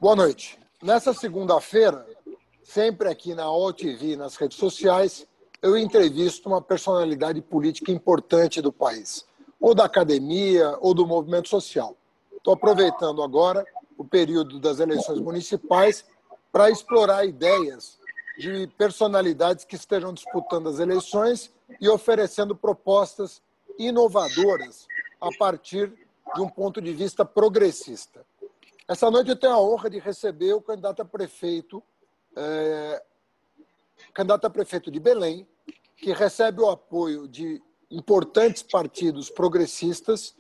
Boa noite. Nessa segunda-feira, sempre aqui na OTV e nas redes sociais, eu entrevisto uma personalidade política importante do país, ou da academia, ou do movimento social. Estou aproveitando agora o período das eleições municipais para explorar ideias de personalidades que estejam disputando as eleições e oferecendo propostas inovadoras a partir de um ponto de vista progressista. Essa noite eu tenho a honra de receber o candidato a prefeito de Belém, que recebe o apoio de importantes partidos progressistas,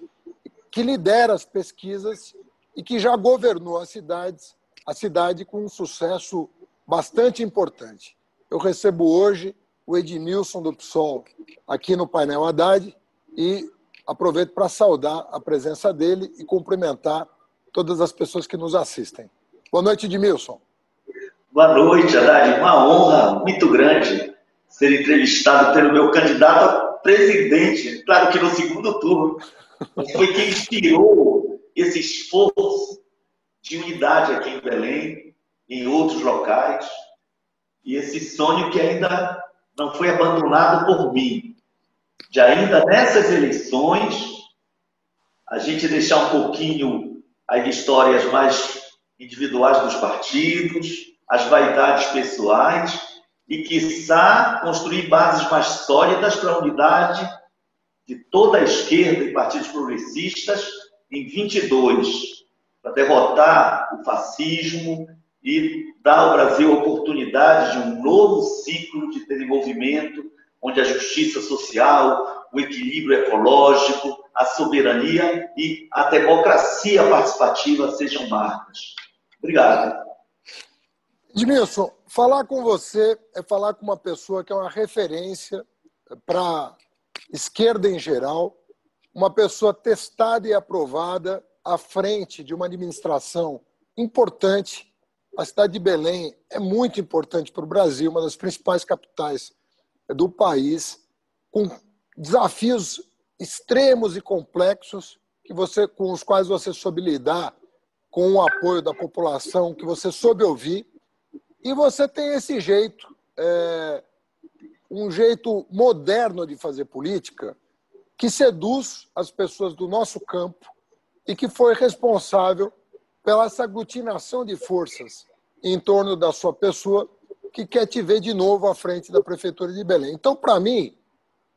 que lidera as pesquisas e que já governou a cidade com um sucesso bastante importante. Eu recebo hoje o Edmilson do PSOL aqui no painel Haddad e aproveito para saudar a presença dele e cumprimentar todas as pessoas que nos assistem. Boa noite, Edmilson. Boa noite, Haddad. Uma honra muito grande ser entrevistado pelo meu candidato a presidente, claro que no segundo turno. Mas foi quem inspirou esse esforço de unidade aqui em Belém, em outros locais, e esse sonho que ainda não foi abandonado por mim, de ainda nessas eleições a gente deixar um pouquinho as histórias mais individuais dos partidos, as vaidades pessoais e, quiçá, construir bases mais sólidas para a unidade de toda a esquerda e partidos progressistas em 22, para derrotar o fascismo e dar ao Brasil a oportunidade de um novo ciclo de desenvolvimento, onde a justiça social, o equilíbrio ecológico, a soberania e a democracia participativa sejam marcas. Obrigado. Edmilson, falar com você é falar com uma pessoa que é uma referência para a esquerda em geral, uma pessoa testada e aprovada à frente de uma administração importante. A cidade de Belém é muito importante para o Brasil, uma das principais capitais do país, com desafios extremos e complexos com os quais você soube lidar, com o apoio da população, que você soube ouvir, e você tem esse jeito, um jeito moderno de fazer política, que seduz as pessoas do nosso campo e que foi responsável pela essa aglutinação de forças em torno da sua pessoa, que quer te ver de novo à frente da Prefeitura de Belém. Então, para mim,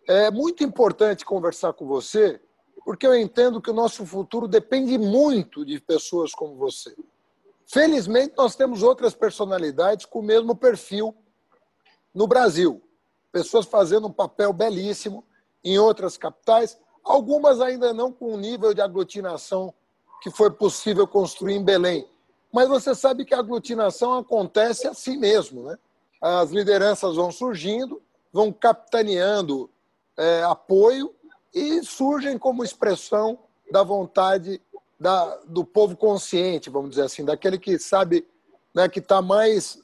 é muito importante conversar com você, porque eu entendo que o nosso futuro depende muito de pessoas como você. Felizmente, nós temos outras personalidades com o mesmo perfil no Brasil. Pessoas fazendo um papel belíssimo em outras capitais, algumas ainda não com o nível de aglutinação que foi possível construir em Belém. Mas você sabe que a aglutinação acontece assim mesmo, né? As lideranças vão surgindo, vão capitaneando apoio e surgem como expressão da vontade do povo consciente, vamos dizer assim, daquele que sabe, né, que está mais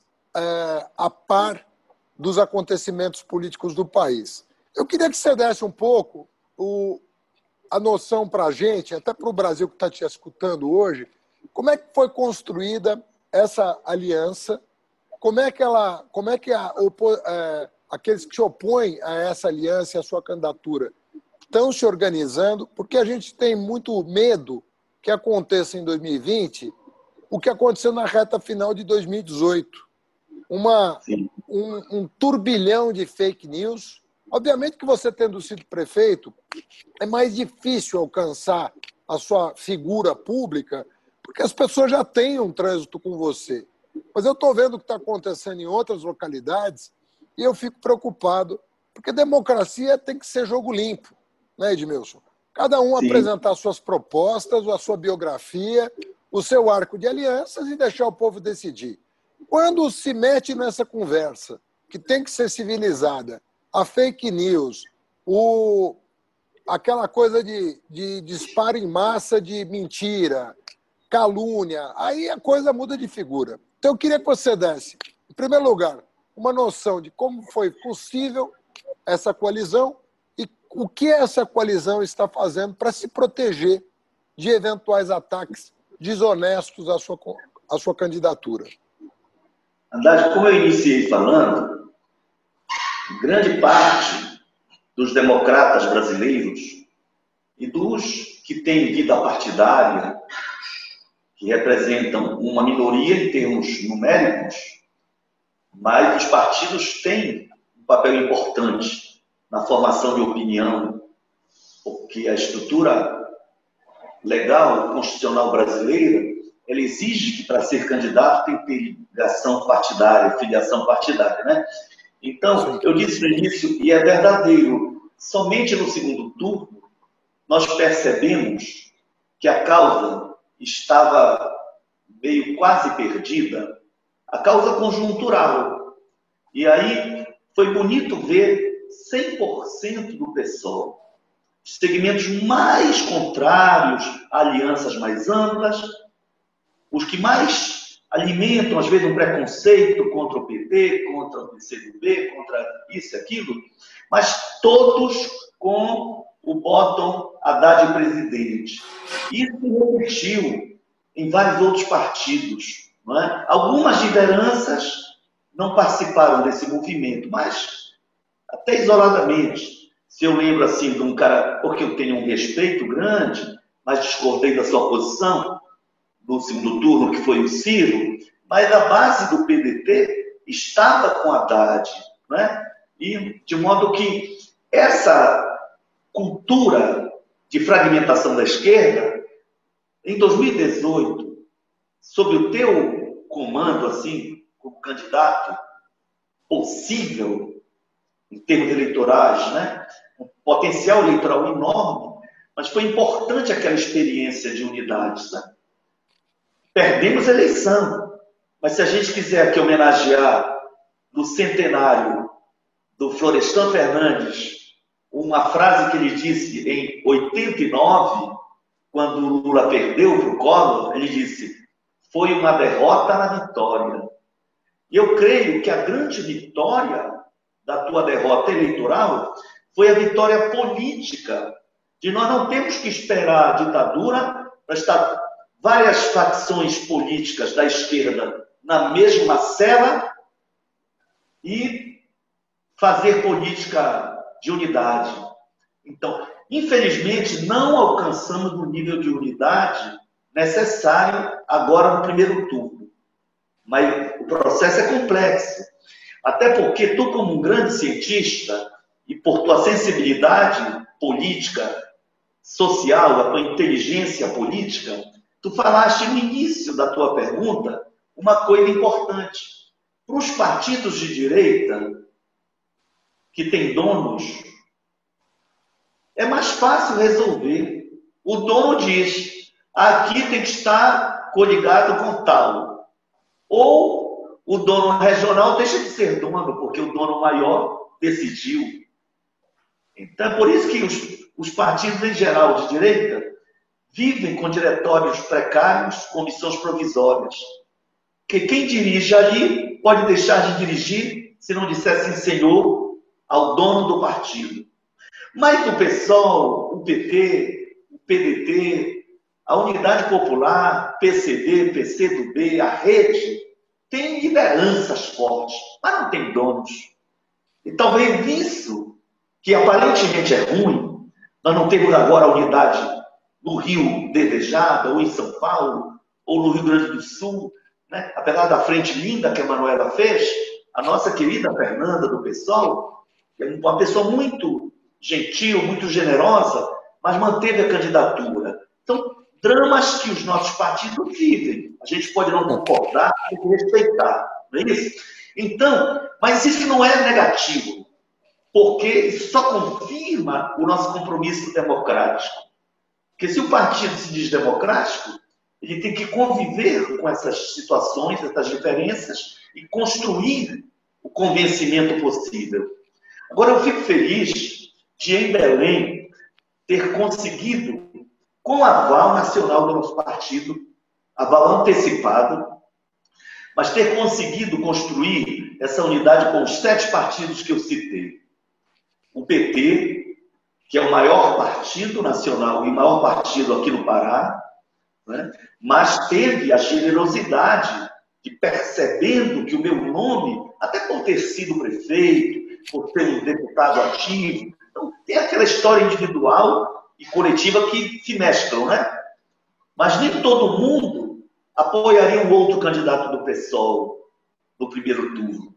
a par dos acontecimentos políticos do país. Eu queria que você desse um pouco a noção para a gente, até para o Brasil que está te escutando hoje, como é que foi construída essa aliança, como é que aqueles que se opõem a essa aliança e a sua candidatura estão se organizando, porque a gente tem muito medo que aconteça em 2020 o que aconteceu na reta final de 2018. Um turbilhão de fake news. Obviamente que você, tendo sido prefeito, é mais difícil alcançar a sua figura pública, porque as pessoas já têm um trânsito com você. Mas eu estou vendo o que está acontecendo em outras localidades e eu fico preocupado, porque democracia tem que ser jogo limpo, né, Edmilson? Cada um Sim. Apresentar suas propostas, a sua biografia, o seu arco de alianças e deixar o povo decidir. Quando se mete nessa conversa, que tem que ser civilizada, a fake news, aquela coisa de disparo em massa de mentira, calúnia, aí a coisa muda de figura. Então eu queria que você desse, em primeiro lugar, uma noção de como foi possível essa coalizão e o que essa coalizão está fazendo para se proteger de eventuais ataques desonestos a sua candidatura? Haddad, como eu iniciei falando, grande parte dos democratas brasileiros e dos que têm vida partidária, que representam uma minoria em termos numéricos, mas os partidos têm um papel importante na formação de opinião, porque a estrutura legal, constitucional brasileira, ela exige que para ser candidato tem que ter ligação partidária, filiação partidária, né? Então, eu disse no início, e é verdadeiro, somente no segundo turno nós percebemos que a causa estava meio quase perdida, a causa conjuntural. E aí foi bonito ver 100% do PSOL, segmentos mais contrários, alianças mais amplas, os que mais alimentam, às vezes, um preconceito contra o PT, contra o PCdoB, contra isso e aquilo, mas todos com o bottom Haddad presidente. Isso se repetiu em vários outros partidos. Não é? Algumas lideranças não participaram desse movimento, mas até isoladamente. Se eu lembro assim de um cara, porque eu tenho um respeito grande, mas discordei da sua posição no segundo turno, que foi o Ciro, mas a base do PDT estava com Haddad, né? E de modo que essa cultura de fragmentação da esquerda, em 2018, sob o teu comando, assim, como candidato possível, em termos eleitorais, né? Um potencial eleitoral enorme, mas foi importante aquela experiência de unidade, né? Perdemos a eleição, mas se a gente quiser aqui homenagear no centenário do Florestan Fernandes, uma frase que ele disse em 89, quando o Lula perdeu para o Collor, ele disse: foi uma derrota na vitória. E eu creio que a grande vitória da tua derrota eleitoral foi a vitória política, de nós não temos que esperar a ditadura para estar várias facções políticas da esquerda na mesma cela e fazer política de unidade. Então, infelizmente, não alcançamos o nível de unidade necessário agora no primeiro turno. Mas o processo é complexo. Até porque tu, como um grande cientista, e por tua sensibilidade política, social, a tua inteligência política, tu falaste no início da tua pergunta uma coisa importante. Para os partidos de direita, que têm donos, é mais fácil resolver. O dono diz: aqui tem que estar coligado com tal. Ou o dono regional deixa de ser dono, porque o dono maior decidiu. Então, é por isso que os partidos, em geral, de direita, vivem com diretórios precários, comissões provisórias. Porque quem dirige ali pode deixar de dirigir se não disser sim, senhor, ao dono do partido. Mas o PSOL, o PT, o PDT, a Unidade Popular, PCB, PCdoB, a Rede, tem lideranças fortes, mas não tem donos. E talvez isso, que aparentemente é ruim, nós não temos agora a unidade no Rio desejada, ou em São Paulo, ou no Rio Grande do Sul, né? Apesar da frente linda que a Manuela fez, a nossa querida Fernanda do PSOL, que é uma pessoa muito gentil, muito generosa, mas manteve a candidatura. Então, dramas que os nossos partidos vivem. A gente pode não concordar, tem que respeitar, não é isso? Então, mas isso não é negativo, porque isso só confirma o nosso compromisso democrático. Porque se o partido se diz democrático, ele tem que conviver com essas situações, essas diferenças e construir o convencimento possível. Agora, eu fico feliz de, em Belém, ter conseguido, com o aval nacional do nosso partido, aval antecipado, mas ter conseguido construir essa unidade com os 7 partidos que eu citei. O PT, que é o maior partido nacional e maior partido aqui no Pará, né? Mas teve a generosidade de, percebendo que o meu nome, até por ter sido prefeito, por ter um deputado ativo, então tem aquela história individual e coletiva que se mesclam, né? Mas nem todo mundo apoiaria um outro candidato do PSOL no primeiro turno,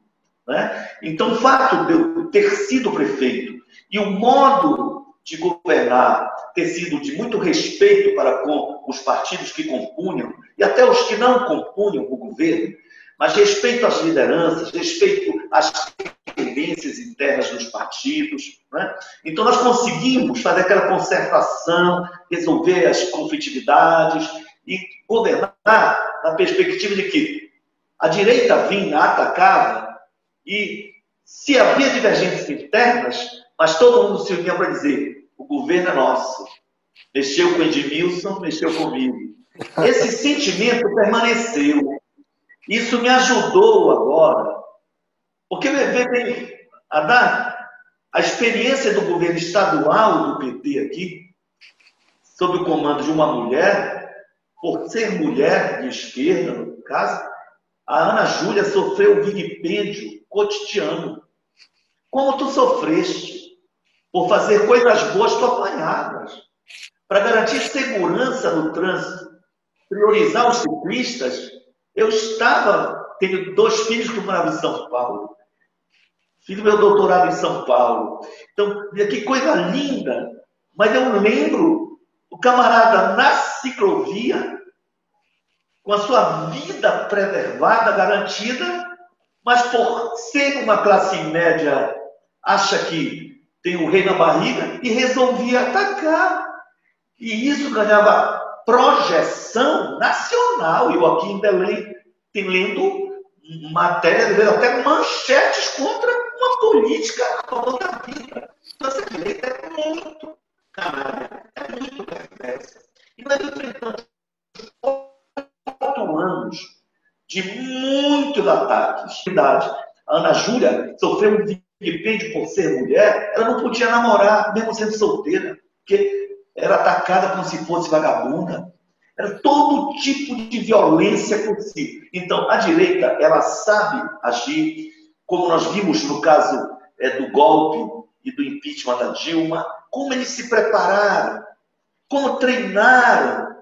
né? Então, o fato de eu ter sido prefeito e o modo de governar ter sido de muito respeito para com os partidos que compunham, e até os que não compunham o governo, mas respeito às lideranças, respeito às tendências internas dos partidos, né? Então, nós conseguimos fazer aquela concertação, resolver as conflitividades e governar na perspectiva de que a direita vinha, atacava, e se havia divergências internas, mas todo mundo se unia para dizer: o governo é nosso. Mexeu com Edmilson, mexeu comigo. Esse sentimento permaneceu. Isso me ajudou agora. Porque bem, a experiência do governo estadual do PT aqui, sob o comando de uma mulher, por ser mulher de esquerda, no caso, a Ana Júlia sofreu um vilipêndio cotidiano. Como tu sofreste? Por fazer coisas boas, tu apanhavas. Para garantir segurança no trânsito, priorizar os ciclistas, eu tenho 2 filhos que moravam em São Paulo. Fiz meu doutorado em São Paulo. Então, que coisa linda. Mas eu lembro o camarada na ciclovia, com a sua vida preservada, garantida, mas por ser uma classe média, acha que tem o rei na barriga e resolvia atacar. E isso ganhava projeção nacional. Eu aqui em Belém tenho lendo matérias, até manchetes contra uma política a favor da vida. Essa direita é muito canalha, é muito perversa. E nós enfrentamos 4 anos de muitos ataques. A Ana Júlia sofreu um vilipêndio por ser mulher, ela não podia namorar, mesmo sendo solteira, porque era atacada como se fosse vagabunda. Era todo tipo de violência possível. Então, a direita, ela sabe agir, como nós vimos no caso do golpe e do impeachment da Dilma, como eles se prepararam, como treinaram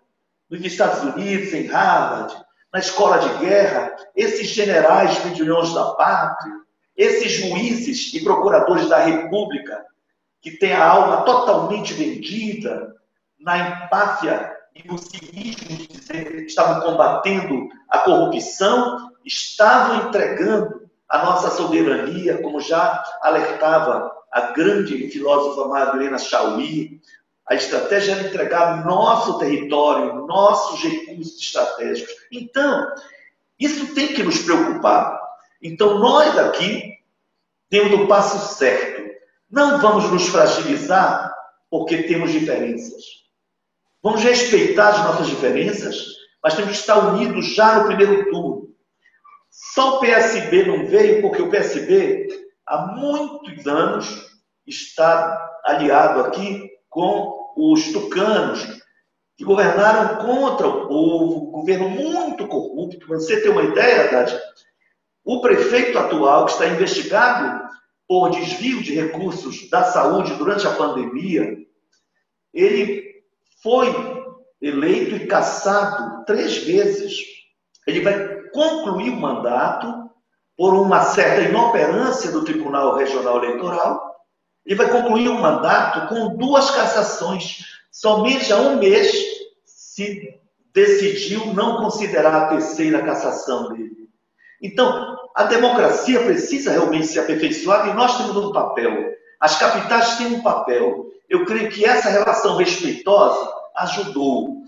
nos Estados Unidos, em Harvard, na escola de guerra, esses generais medalhões da pátria, esses juízes e procuradores da República, que têm a alma totalmente vendida na empáfia e no cinismo de dizer que estavam combatendo a corrupção, estavam entregando a nossa soberania, como já alertava a grande filósofa Madalena Chauí. A estratégia era entregar nosso território, nossos recursos estratégicos. Então, isso tem que nos preocupar. Então, nós aqui temos o passo certo. Não vamos nos fragilizar porque temos diferenças. Vamos respeitar as nossas diferenças, mas temos que estar unidos já no primeiro turno. Só o PSB não veio porque o PSB, há muitos anos, está aliado aqui com os tucanos, que governaram contra o povo, um governo muito corrupto. Para você ter uma ideia, Tati, o prefeito atual, que está investigado por desvio de recursos da saúde durante a pandemia, ele foi eleito e cassado 3 vezes. Ele vai concluir o mandato por uma certa inoperância do Tribunal Regional Eleitoral. Ele vai concluir o mandato com 2 cassações. Somente há 1 mês se decidiu não considerar a 3ª cassação dele. Então, a democracia precisa realmente ser aperfeiçoada e nós temos um papel. As capitais têm um papel. Eu creio que essa relação respeitosa ajudou.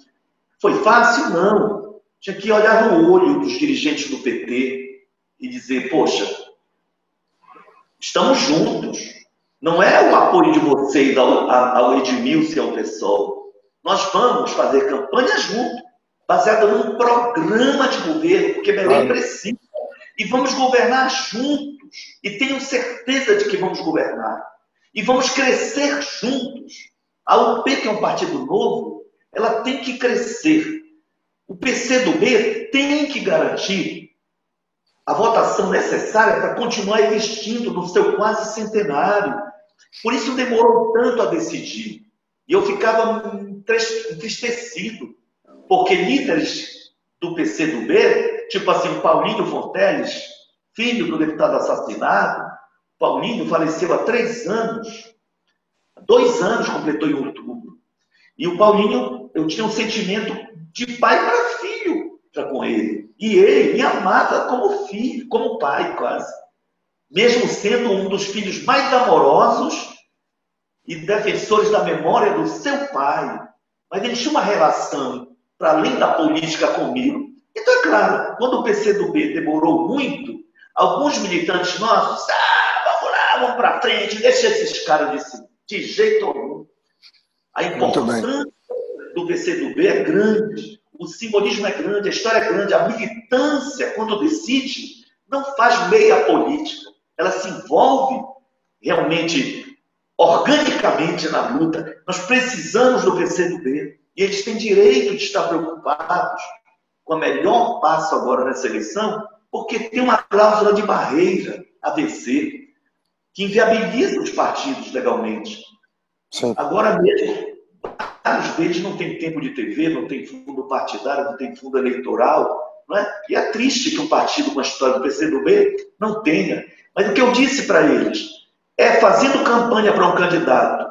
Foi fácil? Não. Tinha que olhar no olho dos dirigentes do PT e dizer, poxa, estamos juntos. Não é o apoio de vocês ao Edmilson e ao PSOL. Nós vamos fazer campanha junto, baseada num programa de governo, porque Belém precisa. E vamos governar juntos. E tenho certeza de que vamos governar. E vamos crescer juntos. A UP, que é um partido novo, ela tem que crescer. O PCdoB tem que garantir a votação necessária para continuar investindo no seu quase centenário. Por isso demorou tanto a decidir. E eu ficava entristecido, porque líderes do PCdoB, tipo assim, Paulinho Fonteles, filho do deputado assassinado, Paulinho faleceu há 3 anos, 2 anos completou em outubro. E o Paulinho, eu tinha um sentimento de pai para filho com ele. E ele me amava como filho, como pai quase. Mesmo sendo um dos filhos mais amorosos e defensores da memória do seu pai. Mas ele tinha uma relação, para além da política, comigo. Então, é claro, quando o PCdoB demorou muito, alguns militantes nossos, vamos lá, vamos para frente, deixa esses caras de jeito algum. A importância do PCdoB é grande, o simbolismo é grande, a história é grande, a militância, quando decide, não faz meia política, ela se envolve realmente, organicamente na luta. Nós precisamos do PCdoB e eles têm direito de estar preocupados com o melhor passo agora nessa eleição, porque tem uma cláusula de barreira a vencer, que inviabiliza os partidos legalmente. Sim. Agora mesmo, vários deles não tem tempo de TV, não tem fundo partidário, não tem fundo eleitoral, não é? E é triste que um partido com a história do PCdoB não tenha. Mas o que eu disse para eles é, fazendo campanha para um candidato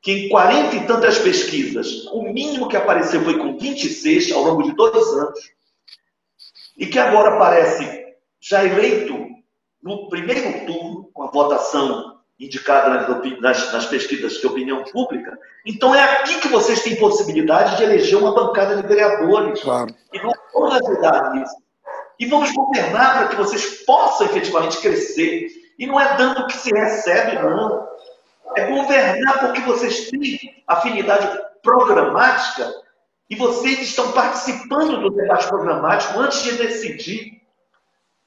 que em 40 e tantas pesquisas, o mínimo que apareceu foi com 26 ao longo de 2 anos, e que agora aparece já eleito no primeiro turno, com a votação indicada nas pesquisas de opinião pública. Então é aqui que vocês têm possibilidade de eleger uma bancada de vereadores. Claro. E nós vamos ajudar nisso. E vamos governar para que vocês possam efetivamente crescer. E não é dando o que se recebe, não. É governar porque vocês têm afinidade programática e vocês estão participando do debate programático antes de decidir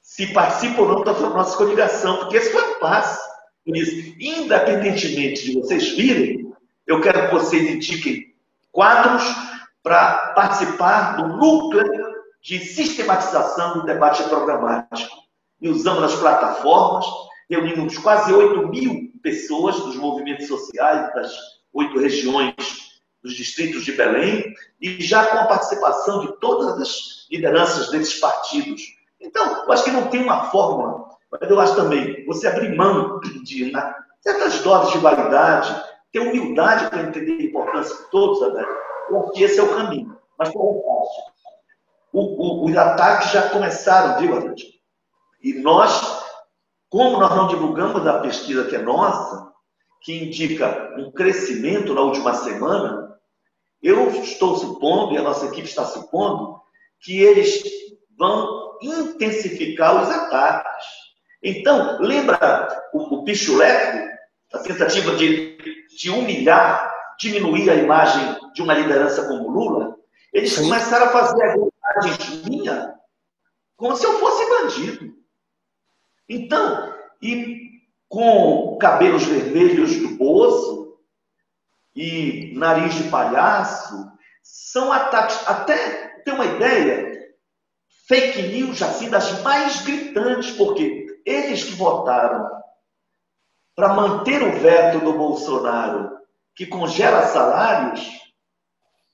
se participam ou não da nossa coligação, porque esse foi um passo. Por isso, independentemente de vocês virem, eu quero que vocês indiquem quadros para participar do núcleo de sistematização do debate programático. E usamos as plataformas, reunimos quase 8.000 pessoas dos movimentos sociais, das 8 regiões dos distritos de Belém, e já com a participação de todas as lideranças desses partidos. Então, eu acho que não tem uma fórmula, mas eu acho também você abrir mão de certas doses de validade, ter humildade para entender a importância de todos, porque esse é o caminho. Mas não é fácil. Os ataques já começaram, viu, Haddad? E nós, como nós não divulgamos a pesquisa que é nossa, que indica um crescimento na última semana, eu estou supondo, e a nossa equipe está supondo, que eles vão intensificar os ataques. Então, lembra o pichuleco, a tentativa de humilhar, diminuir a imagem de uma liderança como Lula? Eles Sim. começaram a fazer abordagens minhas como se eu fosse bandido. Então, e com cabelos vermelhos do Bozo e nariz de palhaço, são ataques, até ter uma ideia, fake news assim das mais gritantes, porque eles que votaram para manter o veto do Bolsonaro, que congela salários,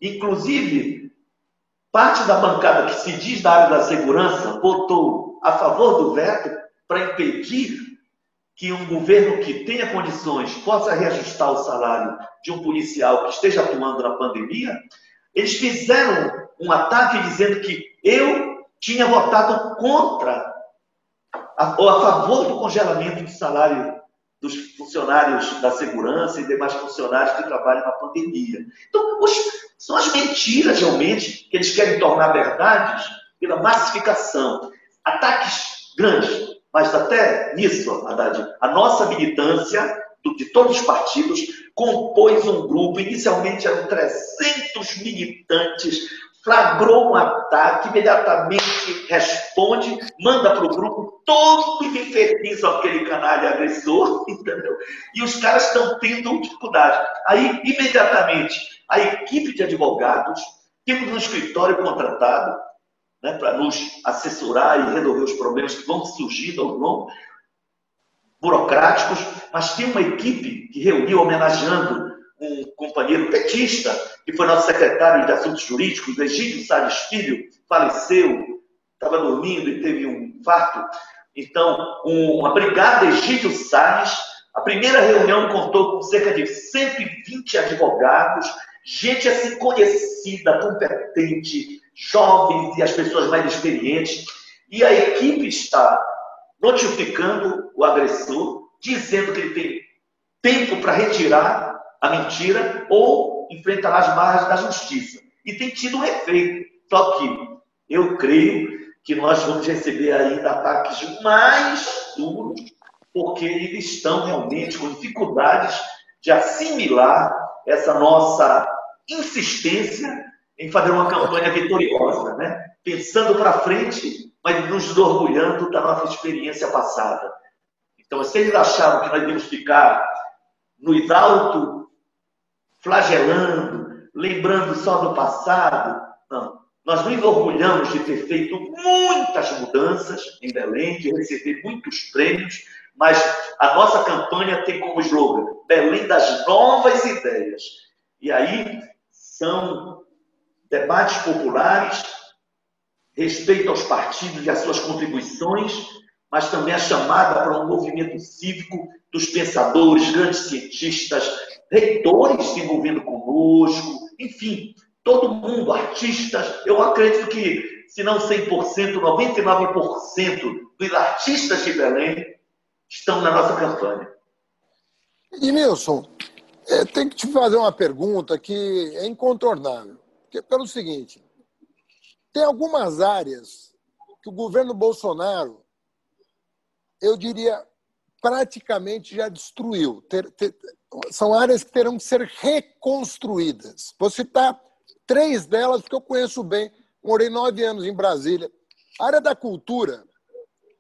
inclusive parte da bancada que se diz da área da segurança votou a favor do veto para impedir que um governo que tenha condições possa reajustar o salário de um policial que esteja atuando na pandemia. Eles fizeram um ataque dizendo que eu tinha votado contra ou a favor do congelamento do salário dos funcionários da segurança e demais funcionários que trabalham na pandemia. Então, são as mentiras, realmente, que eles querem tornar verdades pela massificação. Ataques grandes, mas até nisso, Haddad, a nossa militância de todos os partidos compôs um grupo, inicialmente eram 300 militantes, flagrou um ataque, imediatamente responde, manda para o grupo, todos infernizam aquele canalha agressor, entendeu? E os caras estão tendo dificuldade. Aí, imediatamente, a equipe de advogados Temos um escritório contratado, né, para nos assessorar e resolver os problemas que vão surgindo ao longo, burocráticos, mas tinha uma equipe que reuniu homenageando um companheiro petista, que foi nosso secretário de Assuntos Jurídicos, Egídio Salles Filho, faleceu, estava dormindo e teve um infarto. Então, uma brigada Egídio Salles, a primeira reunião contou com cerca de 120 advogados, gente assim conhecida, competente, jovens e as pessoas mais experientes, e a equipe está notificando o agressor, dizendo que ele tem tempo para retirar a mentira ou enfrentar as barras da justiça. E tem tido um efeito. Só que eu creio que nós vamos receber ainda ataques mais duros, porque eles estão realmente com dificuldades de assimilar essa nossa insistência em fazer uma campanha vitoriosa, né? Pensando para frente, mas nos orgulhando da nossa experiência passada. Então, se eles achavam que nós íamos ficar nos auto-flagelando, lembrando só do passado, não. Nós nos orgulhamos de ter feito muitas mudanças em Belém, de receber muitos prêmios, mas a nossa campanha tem como slogan Belém das novas ideias. E aí são debates populares, respeito aos partidos e às suas contribuições, mas também a chamada para um movimento cívico dos pensadores, grandes cientistas, reitores se envolvendo conosco, enfim, todo mundo, artistas. Eu acredito que, se não 100%, 99% dos artistas de Belém estão na nossa campanha. Edmilson, tem que te fazer uma pergunta que é incontornável. Pelo seguinte, tem algumas áreas que o governo Bolsonaro, eu diria, praticamente já destruiu. São áreas que terão que ser reconstruídas. Vou citar 3 delas, porque eu conheço bem. Morei 9 anos em Brasília. A área da cultura,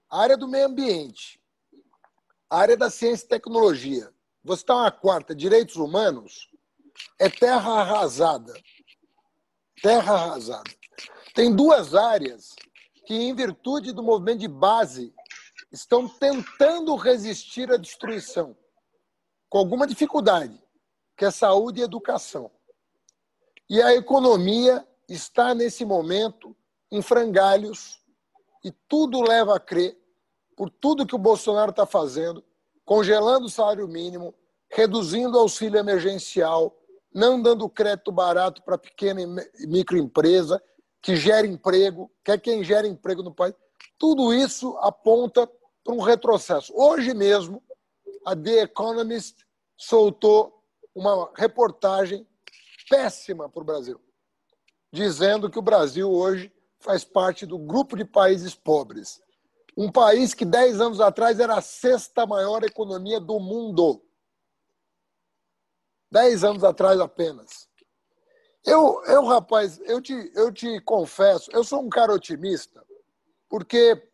a área do meio ambiente, a área da ciência e tecnologia. Vou citar uma 4ª, direitos humanos, é terra arrasada. Terra arrasada. Tem 2 áreas que, em virtude do movimento de base, estão tentando resistir à destruição, com alguma dificuldade, que é saúde e educação. E a economia está, nesse momento, em frangalhos, e tudo leva a crer, por tudo que o Bolsonaro está fazendo, congelando o salário mínimo, reduzindo o auxílio emergencial, não dando crédito barato para pequena e microempresa, que gera emprego, quer quem gera emprego no país. Tudo isso aponta para um retrocesso. Hoje mesmo, a The Economist soltou uma reportagem péssima para o Brasil, dizendo que o Brasil hoje faz parte do grupo de países pobres. Um país que 10 anos atrás era a 6ª maior economia do mundo. 10 anos atrás apenas. Rapaz, eu te confesso, eu sou um cara otimista, porque,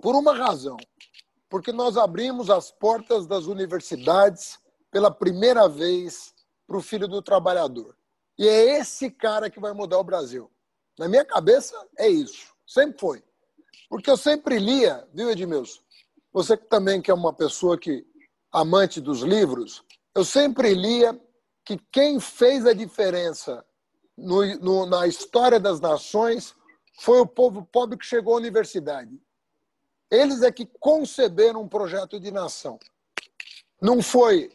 por uma razão, porque nós abrimos as portas das universidades pela primeira vez para o filho do trabalhador. E é esse cara que vai mudar o Brasil. Na minha cabeça, é isso. Sempre foi. Porque eu sempre lia, viu, Edmilson? Você que também que é uma pessoa amante dos livros, eu sempre lia que quem fez a diferença na história das nações foi o povo pobre que chegou à universidade. Eles é que conceberam um projeto de nação. Não foi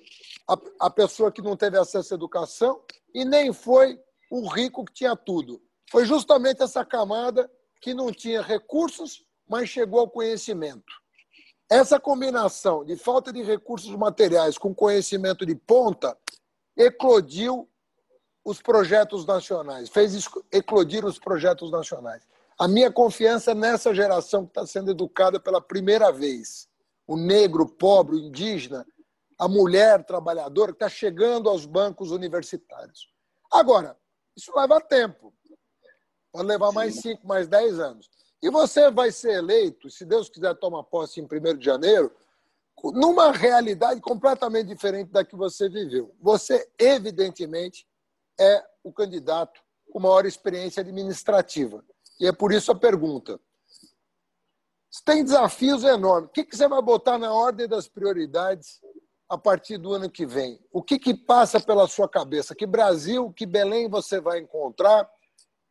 a pessoa que não teve acesso à educação e nem foi o rico que tinha tudo. Foi justamente essa camada que não tinha recursos, mas chegou ao conhecimento. Essa combinação de falta de recursos materiais com conhecimento de ponta eclodiu os projetos nacionais, fez eclodir os projetos nacionais. A minha confiança é nessa geração que está sendo educada pela primeira vez. O negro, o pobre, o indígena, a mulher trabalhadora que está chegando aos bancos universitários. Agora, isso leva tempo. Pode levar mais 5, mais 10 anos. E você vai ser eleito, se Deus quiser tomar posse em 1º de janeiro, numa realidade completamente diferente da que você viveu. Você, evidentemente, é o candidato com maior experiência administrativa. E é por isso a pergunta. Você tem desafios enormes. O que você vai botar na ordem das prioridades a partir do ano que vem? O que passa pela sua cabeça? Que Brasil, que Belém você vai encontrar?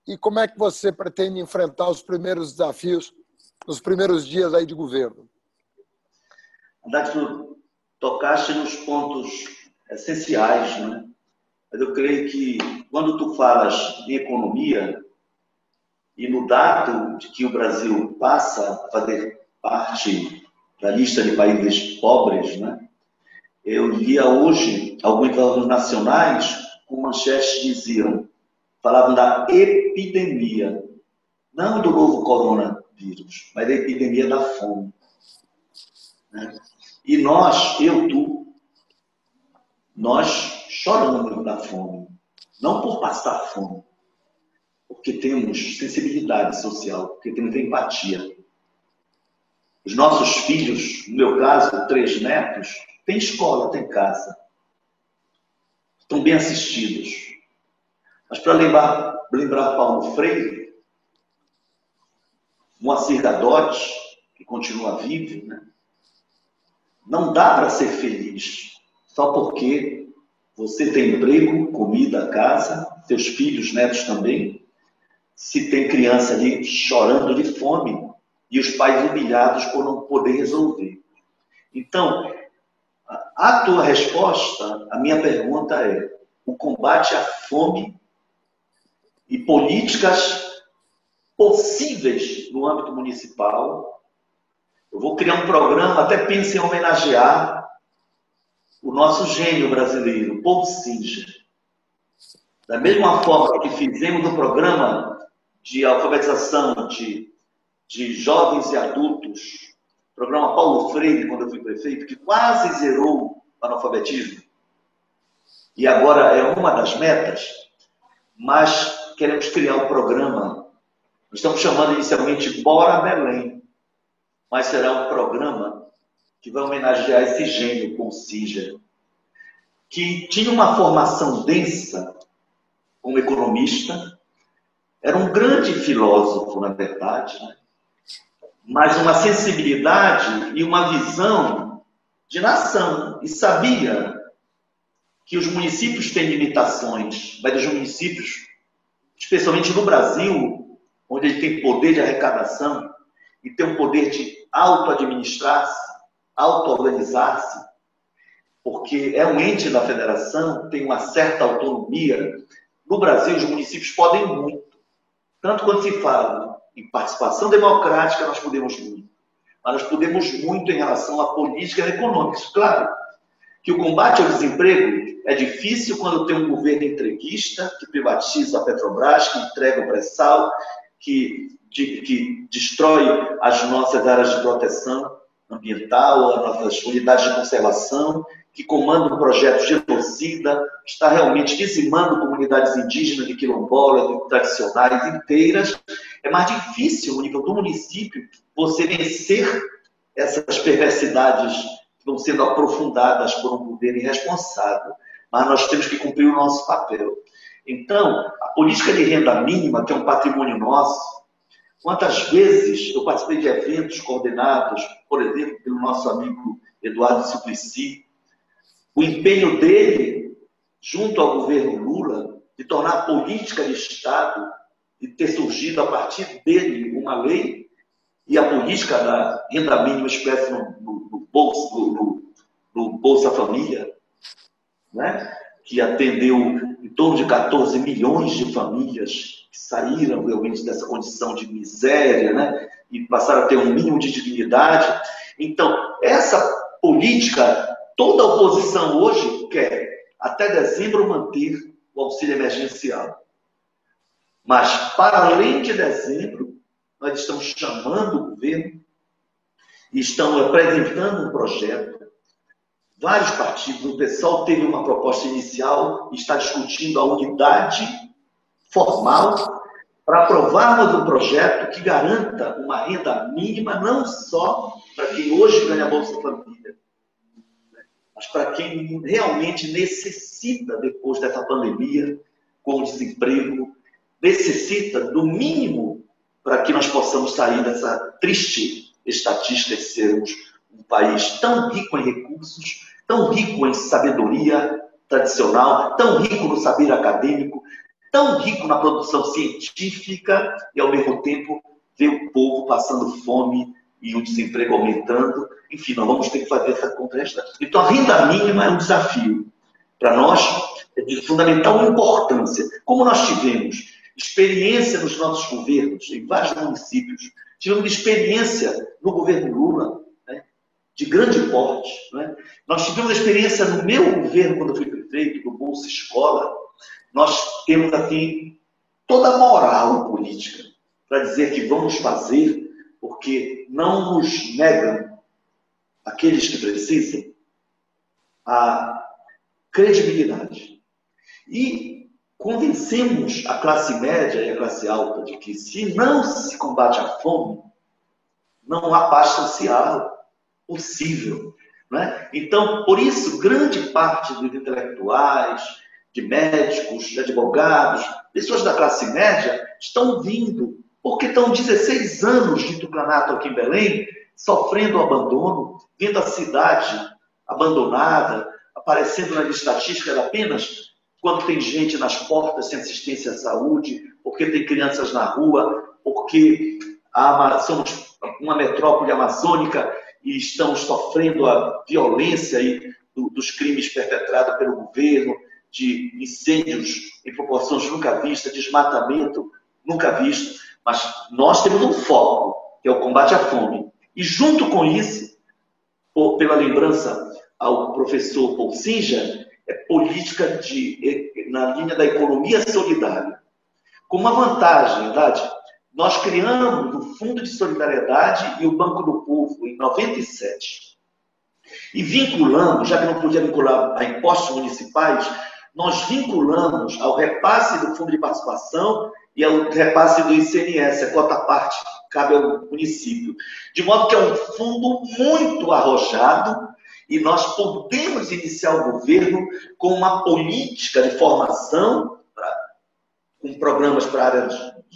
E como é que você pretende enfrentar os primeiros desafios nos primeiros dias aí de governo? Haddad, tu tocaste nos pontos essenciais, né? Mas eu creio que quando tu falas em economia e no dado de que o Brasil passa a fazer parte da lista de países pobres, né? Eu lia hoje alguns órgãos nacionais com manchetes que diziam, falavam da epidemia, não do novo coronavírus, mas da epidemia da fome. Né? E nós, tu, nós choramos da fome, não por passar fome, porque temos sensibilidade social, porque temos empatia. Os nossos filhos, no meu caso, 3 netos, têm escola, têm casa. Estão bem assistidos. Mas para lembrar Paulo Freire, Moacir Gadot, que continua vivo, né? Não dá para ser feliz só porque você tem emprego, comida, casa, seus filhos, netos também. Se tem criança ali chorando de fome e os pais humilhados por não poder resolver. Então, a tua resposta, a minha pergunta é: o combate à fome e políticas possíveis no âmbito municipal. Eu vou criar um programa, até penso em homenagear o nosso gênio brasileiro, Paul Singer. Da mesma forma que fizemos o programa de alfabetização de jovens e adultos, o programa Paulo Freire, quando eu fui prefeito, que quase zerou o analfabetismo, e agora é uma das metas, mas queremos criar um programa, estamos chamando inicialmente Bora Belém, mas será um programa que vai homenagear esse gênio, Paul Singer, que tinha uma formação densa como economista, era um grande filósofo, na verdade, né? Mas uma sensibilidade e uma visão de nação, e sabia que os municípios têm limitações, mas os municípios, especialmente no Brasil, onde ele tem poder de arrecadação e tem um poder de auto-administrar-se, auto-organizar-se, porque é um ente da federação, tem uma certa autonomia. No Brasil, os municípios podem muito. Tanto quando se fala em participação democrática, nós podemos muito. Mas nós podemos muito em relação a políticas econômicas. Claro que o combate ao desemprego é difícil quando tem um governo entreguista, que privatiza a Petrobras, que entrega o pré-sal, que destrói as nossas áreas de proteção ambiental, as nossas unidades de conservação, que comanda um projeto genocida, que está realmente dizimando comunidades indígenas, de quilombolas, de tradicionais inteiras. É mais difícil, no nível do município, você vencer essas perversidades que vão sendo aprofundadas por um governo irresponsável. Mas nós temos que cumprir o nosso papel. Então, a política de renda mínima, que é um patrimônio nosso, quantas vezes eu participei de eventos coordenados, por exemplo, pelo nosso amigo Eduardo Suplicy, o empenho dele, junto ao governo Lula, de tornar a política de Estado e ter surgido a partir dele uma lei, e a política da renda mínima expressa no Bolsa Família, né? Que atendeu em torno de 14 milhões de famílias que saíram realmente dessa condição de miséria, né? E passaram a ter um mínimo de dignidade. Então, essa política, toda a oposição hoje quer, até dezembro, manter o auxílio emergencial. Mas, para além de dezembro, nós estamos chamando o governo e estamos apresentando um projeto. Vários partidos, o PSOL teve uma proposta inicial e está discutindo a unidade formal para aprovarmos um projeto que garanta uma renda mínima não só para quem hoje ganha a Bolsa Família, mas para quem realmente necessita, depois dessa pandemia, com o desemprego, necessita do mínimo para que nós possamos sair dessa triste estatística de sermos um país tão rico em recursos, tão rico em sabedoria tradicional, tão rico no saber acadêmico, tão rico na produção científica e, ao mesmo tempo, ver o povo passando fome e o desemprego aumentando. Enfim, nós vamos ter que fazer essa contraste. Então, a renda mínima é um desafio. Para nós, é de fundamental importância. Como nós tivemos experiência nos nossos governos, em vários municípios, tivemos experiência no governo Lula, né, de grande porte. Né? Nós tivemos experiência no meu governo, quando eu fui prefeito, do Bolsa Escola. Nós temos, assim, toda a moral política para dizer que vamos fazer, porque não nos negam aqueles que precisam a credibilidade. E convencemos a classe média e a classe alta de que, se não se combate a fome, não há paz social possível. Né? Então, por isso, grande parte dos intelectuais, de médicos, de advogados, pessoas da classe média, estão vindo, porque estão 16 anos de tucanato aqui em Belém, sofrendo abandono, vendo a cidade abandonada, aparecendo nas estatísticas apenas quando tem gente nas portas sem assistência à saúde, porque tem crianças na rua, porque somos uma metrópole amazônica e estamos sofrendo a violência dos crimes perpetrados pelo governo, de incêndios em proporções nunca vistas, desmatamento nunca visto. Mas nós temos um foco, que é o combate à fome. E junto com isso, pela lembrança ao professor Paul Singer, é política na linha da economia solidária. Com uma vantagem, verdade? Nós criamos o Fundo de Solidariedade e o Banco do Povo em 97. E vinculamos, já que não podia vincular a impostos municipais, nós vinculamos ao repasse do Fundo de Participação e ao repasse do ICMS, a cota-parte que cabe ao município. De modo que é um fundo muito arrojado e nós podemos iniciar o governo com uma política de formação, com programas para a área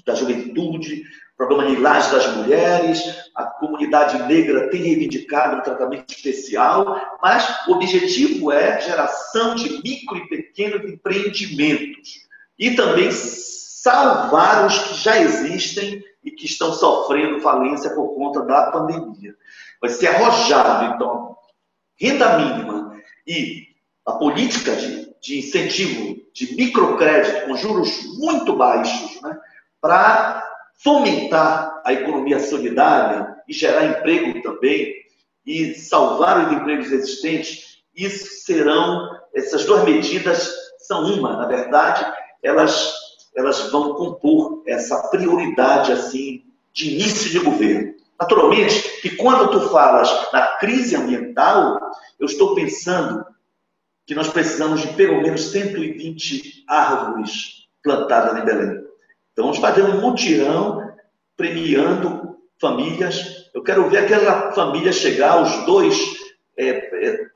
da juventude, programa Lilás das mulheres, a comunidade negra tem reivindicado um tratamento especial, mas o objetivo é geração de micro e pequenos empreendimentos e também salvar os que já existem e que estão sofrendo falência por conta da pandemia. Vai ser arrojado, então, renda mínima e a política de incentivo de microcrédito com juros muito baixos, né, para fomentar a economia solidária e gerar emprego também e salvar os empregos existentes. Essas duas medidas são uma, na verdade, elas vão compor essa prioridade assim de início de governo. Naturalmente, que quando tu falas na crise ambiental, eu estou pensando que nós precisamos de pelo menos 120 árvores plantadas em Belém. Então, vamos fazer um mutirão premiando famílias. Eu quero ver aquela família chegar aos dois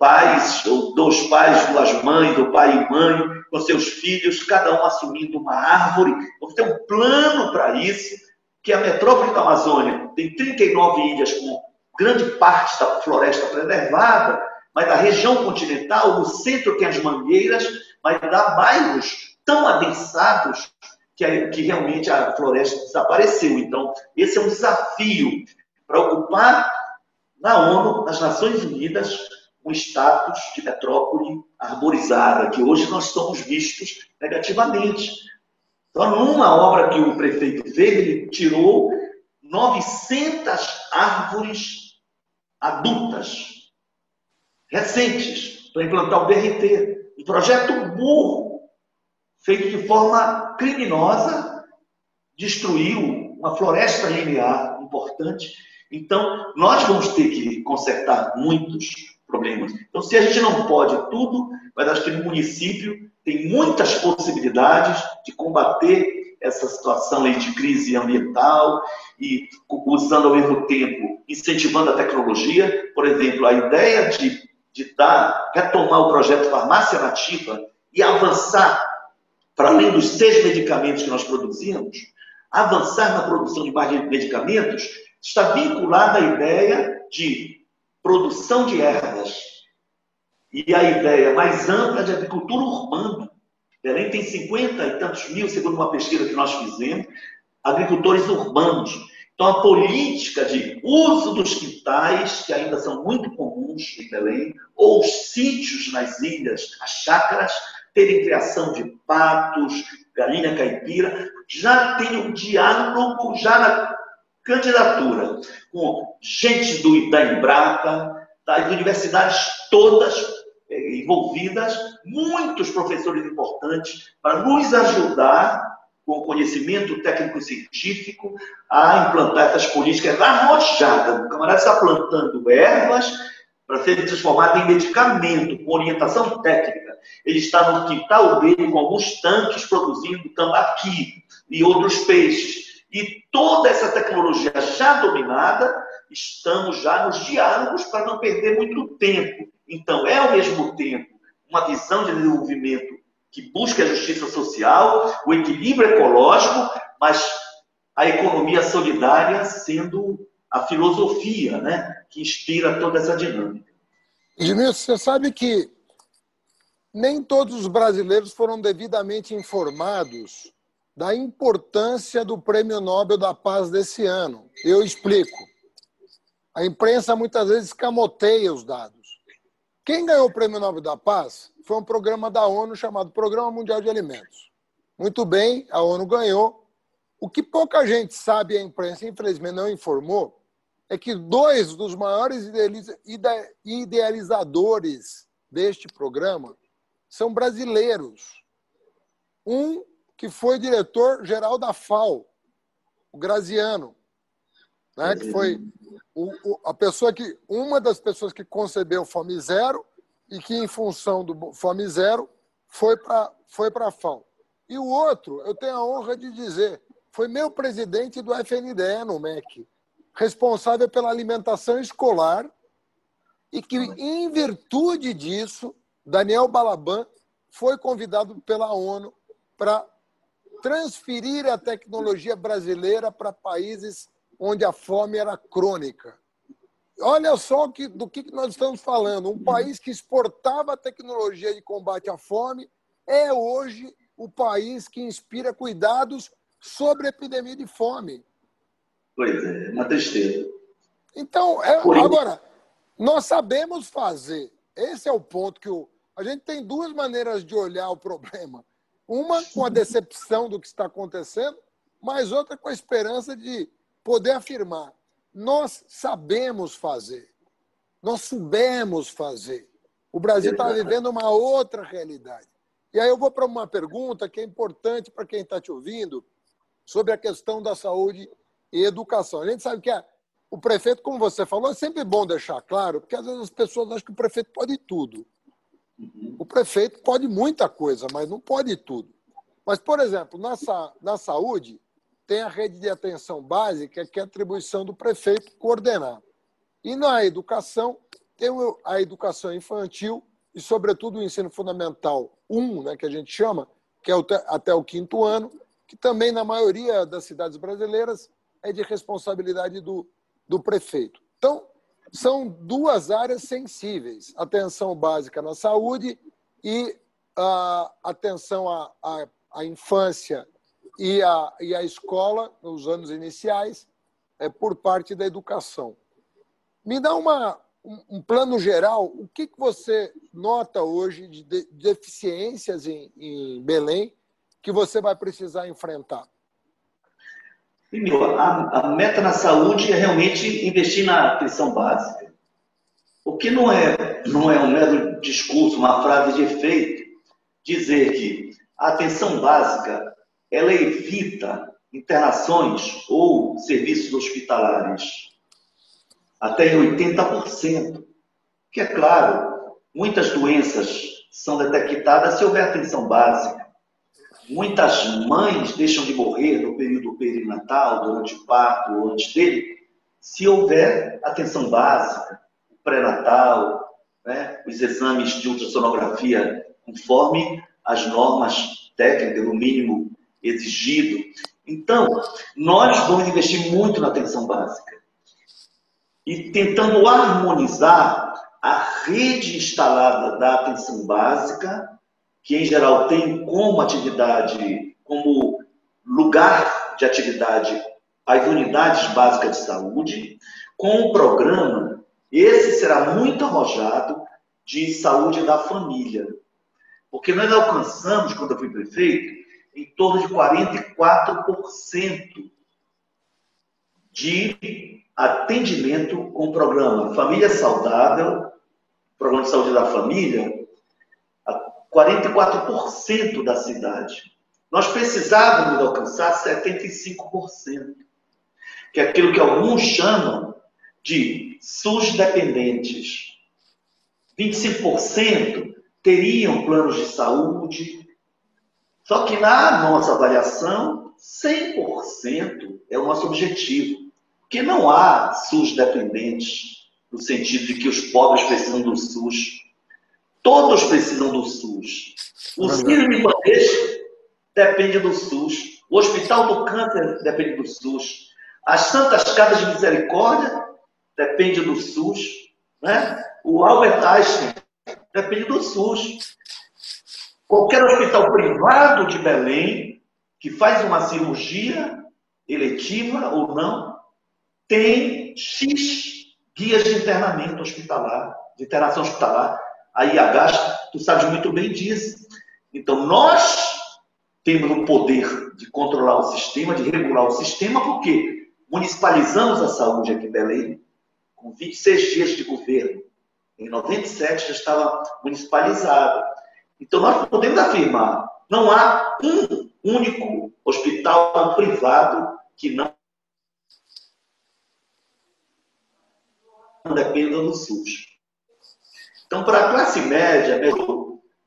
pais, ou dois pais, duas mães, do pai e mãe, com seus filhos, cada um assumindo uma árvore. Vamos ter um plano para isso, que a metrópole da Amazônia tem 39 ilhas com grande parte da floresta preservada, mas a região continental, no centro tem as mangueiras, mas dá bairros tão adensados que realmente a floresta desapareceu. Então, esse é um desafio para ocupar na ONU, nas Nações Unidas, um status de metrópole arborizada, que hoje nós somos vistos negativamente. Então, numa obra que o prefeito fez, ele tirou 900 árvores adultas, recentes, para implantar o BRT. Um projeto burro, feito de forma criminosa, destruiu uma floresta linear importante. Então, nós vamos ter que consertar muitos problemas. Então, se a gente não pode tudo, mas acho que no município tem muitas possibilidades de combater essa situação aí de crise ambiental e usando ao mesmo tempo, incentivando a tecnologia. Por exemplo, a ideia de retomar o projeto Farmácia Nativa e avançar para além dos 6 medicamentos que nós produzimos, avançar na produção de mais medicamentos está vinculada à ideia de produção de ervas e a ideia mais ampla de agricultura urbana. Belém tem 50 e tantos mil, segundo uma pesquisa que nós fizemos, agricultores urbanos. Então, a política de uso dos quintais, que ainda são muito comuns em Belém, ou os sítios nas ilhas, as chácaras, terem criação de patos, galinha caipira, já tem um diálogo, já na candidatura, com gente da Embrapa, das universidades todas envolvidas, muitos professores importantes, para nos ajudar com o conhecimento técnico-científico a implantar essas políticas arrojadas. O camarada está plantando ervas para serem transformadas em medicamento, com orientação técnica. Ele está no quintal dele com alguns tanques produzindo tambaqui e outros peixes. E toda essa tecnologia já dominada, estamos já nos diálogos para não perder muito tempo. Então, é ao mesmo tempo uma visão de desenvolvimento que busca a justiça social, o equilíbrio ecológico, mas a economia solidária sendo a filosofia, né, que inspira toda essa dinâmica. Edmilson, você sabe que nem todos os brasileiros foram devidamente informados da importância do Prêmio Nobel da Paz desse ano. Eu explico. A imprensa muitas vezes escamoteia os dados. Quem ganhou o Prêmio Nobel da Paz foi um programa da ONU chamado Programa Mundial de Alimentos. Muito bem, a ONU ganhou. O que pouca gente sabe, a imprensa infelizmente não informou, é que 2 dos maiores idealizadores deste programa são brasileiros. Um que foi diretor-geral da FAO, o Graziano, né, que foi uma das pessoas que concebeu o Fome Zero e que, em função do Fome Zero, foi para a FAO. E o outro, eu tenho a honra de dizer, foi meu presidente do FNDE no MEC, responsável pela alimentação escolar, e que, em virtude disso, Daniel Balaban foi convidado pela ONU para transferir a tecnologia brasileira para países onde a fome era crônica. Olha só do que nós estamos falando. Um país que exportava tecnologia de combate à fome é hoje o país que inspira cuidados sobre a epidemia de fome. Pois é, uma tristeza. Então, agora, nós sabemos fazer. Esse é o ponto que a gente tem 2 maneiras de olhar o problema. Uma com a decepção do que está acontecendo, mas outra com a esperança de poder afirmar: nós sabemos fazer, nós soubemos fazer. O Brasil está vivendo uma outra realidade. E aí eu vou para uma pergunta que é importante para quem está te ouvindo, sobre a questão da saúde e educação. A gente sabe que o prefeito, como você falou, é sempre bom deixar claro, porque às vezes as pessoas acham que o prefeito pode tudo. O prefeito pode muita coisa, mas não pode tudo. Mas, por exemplo, na saúde, tem a rede de atenção básica, que é a atribuição do prefeito coordenar. E na educação, tem a educação infantil e, sobretudo, o ensino fundamental 1, né, que a gente chama, que é até o 5º ano, que também, na maioria das cidades brasileiras, é de responsabilidade do prefeito. Então, são 2 áreas sensíveis: atenção básica na saúde e a atenção à infância e a escola, nos anos iniciais, por parte da educação. Me dá um plano geral, o que você nota hoje de deficiências em Belém que você vai precisar enfrentar? Primeiro, a meta na saúde é realmente investir na atenção básica. O que não é um mero discurso, uma frase de efeito, dizer que a atenção básica ela evita internações ou serviços hospitalares até em 80%. Que é claro, muitas doenças são detectadas se houver atenção básica. Muitas mães deixam de morrer no período perinatal, durante o parto ou antes dele, se houver atenção básica, o pré-natal, né, os exames de ultrassonografia conforme as normas técnica, no mínimo exigido. Então, nós vamos investir muito na atenção básica e tentando harmonizar a rede instalada da atenção básica, que em geral tem como atividade, como lugar de atividade as unidades básicas de saúde, com o programa, esse será muito arrojado, de saúde da família. Porque nós alcançamos, quando eu fui prefeito, em torno de 44% de atendimento com o programa Família Saudável, Programa de Saúde da Família, 44% da cidade. Nós precisávamos alcançar 75%, que é aquilo que alguns chamam de SUS dependentes. 25% teriam planos de saúde, só que na nossa avaliação, 100% é o nosso objetivo, porque não há SUS dependentes, no sentido de que os pobres precisam do SUS. Todos precisam do SUS. O Sírio-Libanês depende do SUS. O Hospital do Câncer depende do SUS. As Santas Casas de Misericórdia depende do SUS. Né? O Albert Einstein depende do SUS. Qualquer hospital privado de Belém que faz uma cirurgia eletiva ou não, tem X guias de internamento hospitalar, de internação hospitalar. A IH, tu sabes muito bem disso. Então, nós temos o poder de controlar o sistema, de regular o sistema, porque municipalizamos a saúde aqui em Belém com 26 dias de governo. Em 97 já estava municipalizado. Então, nós podemos afirmar, não há um único hospital privado que não dependa do SUS. Então, para a classe média,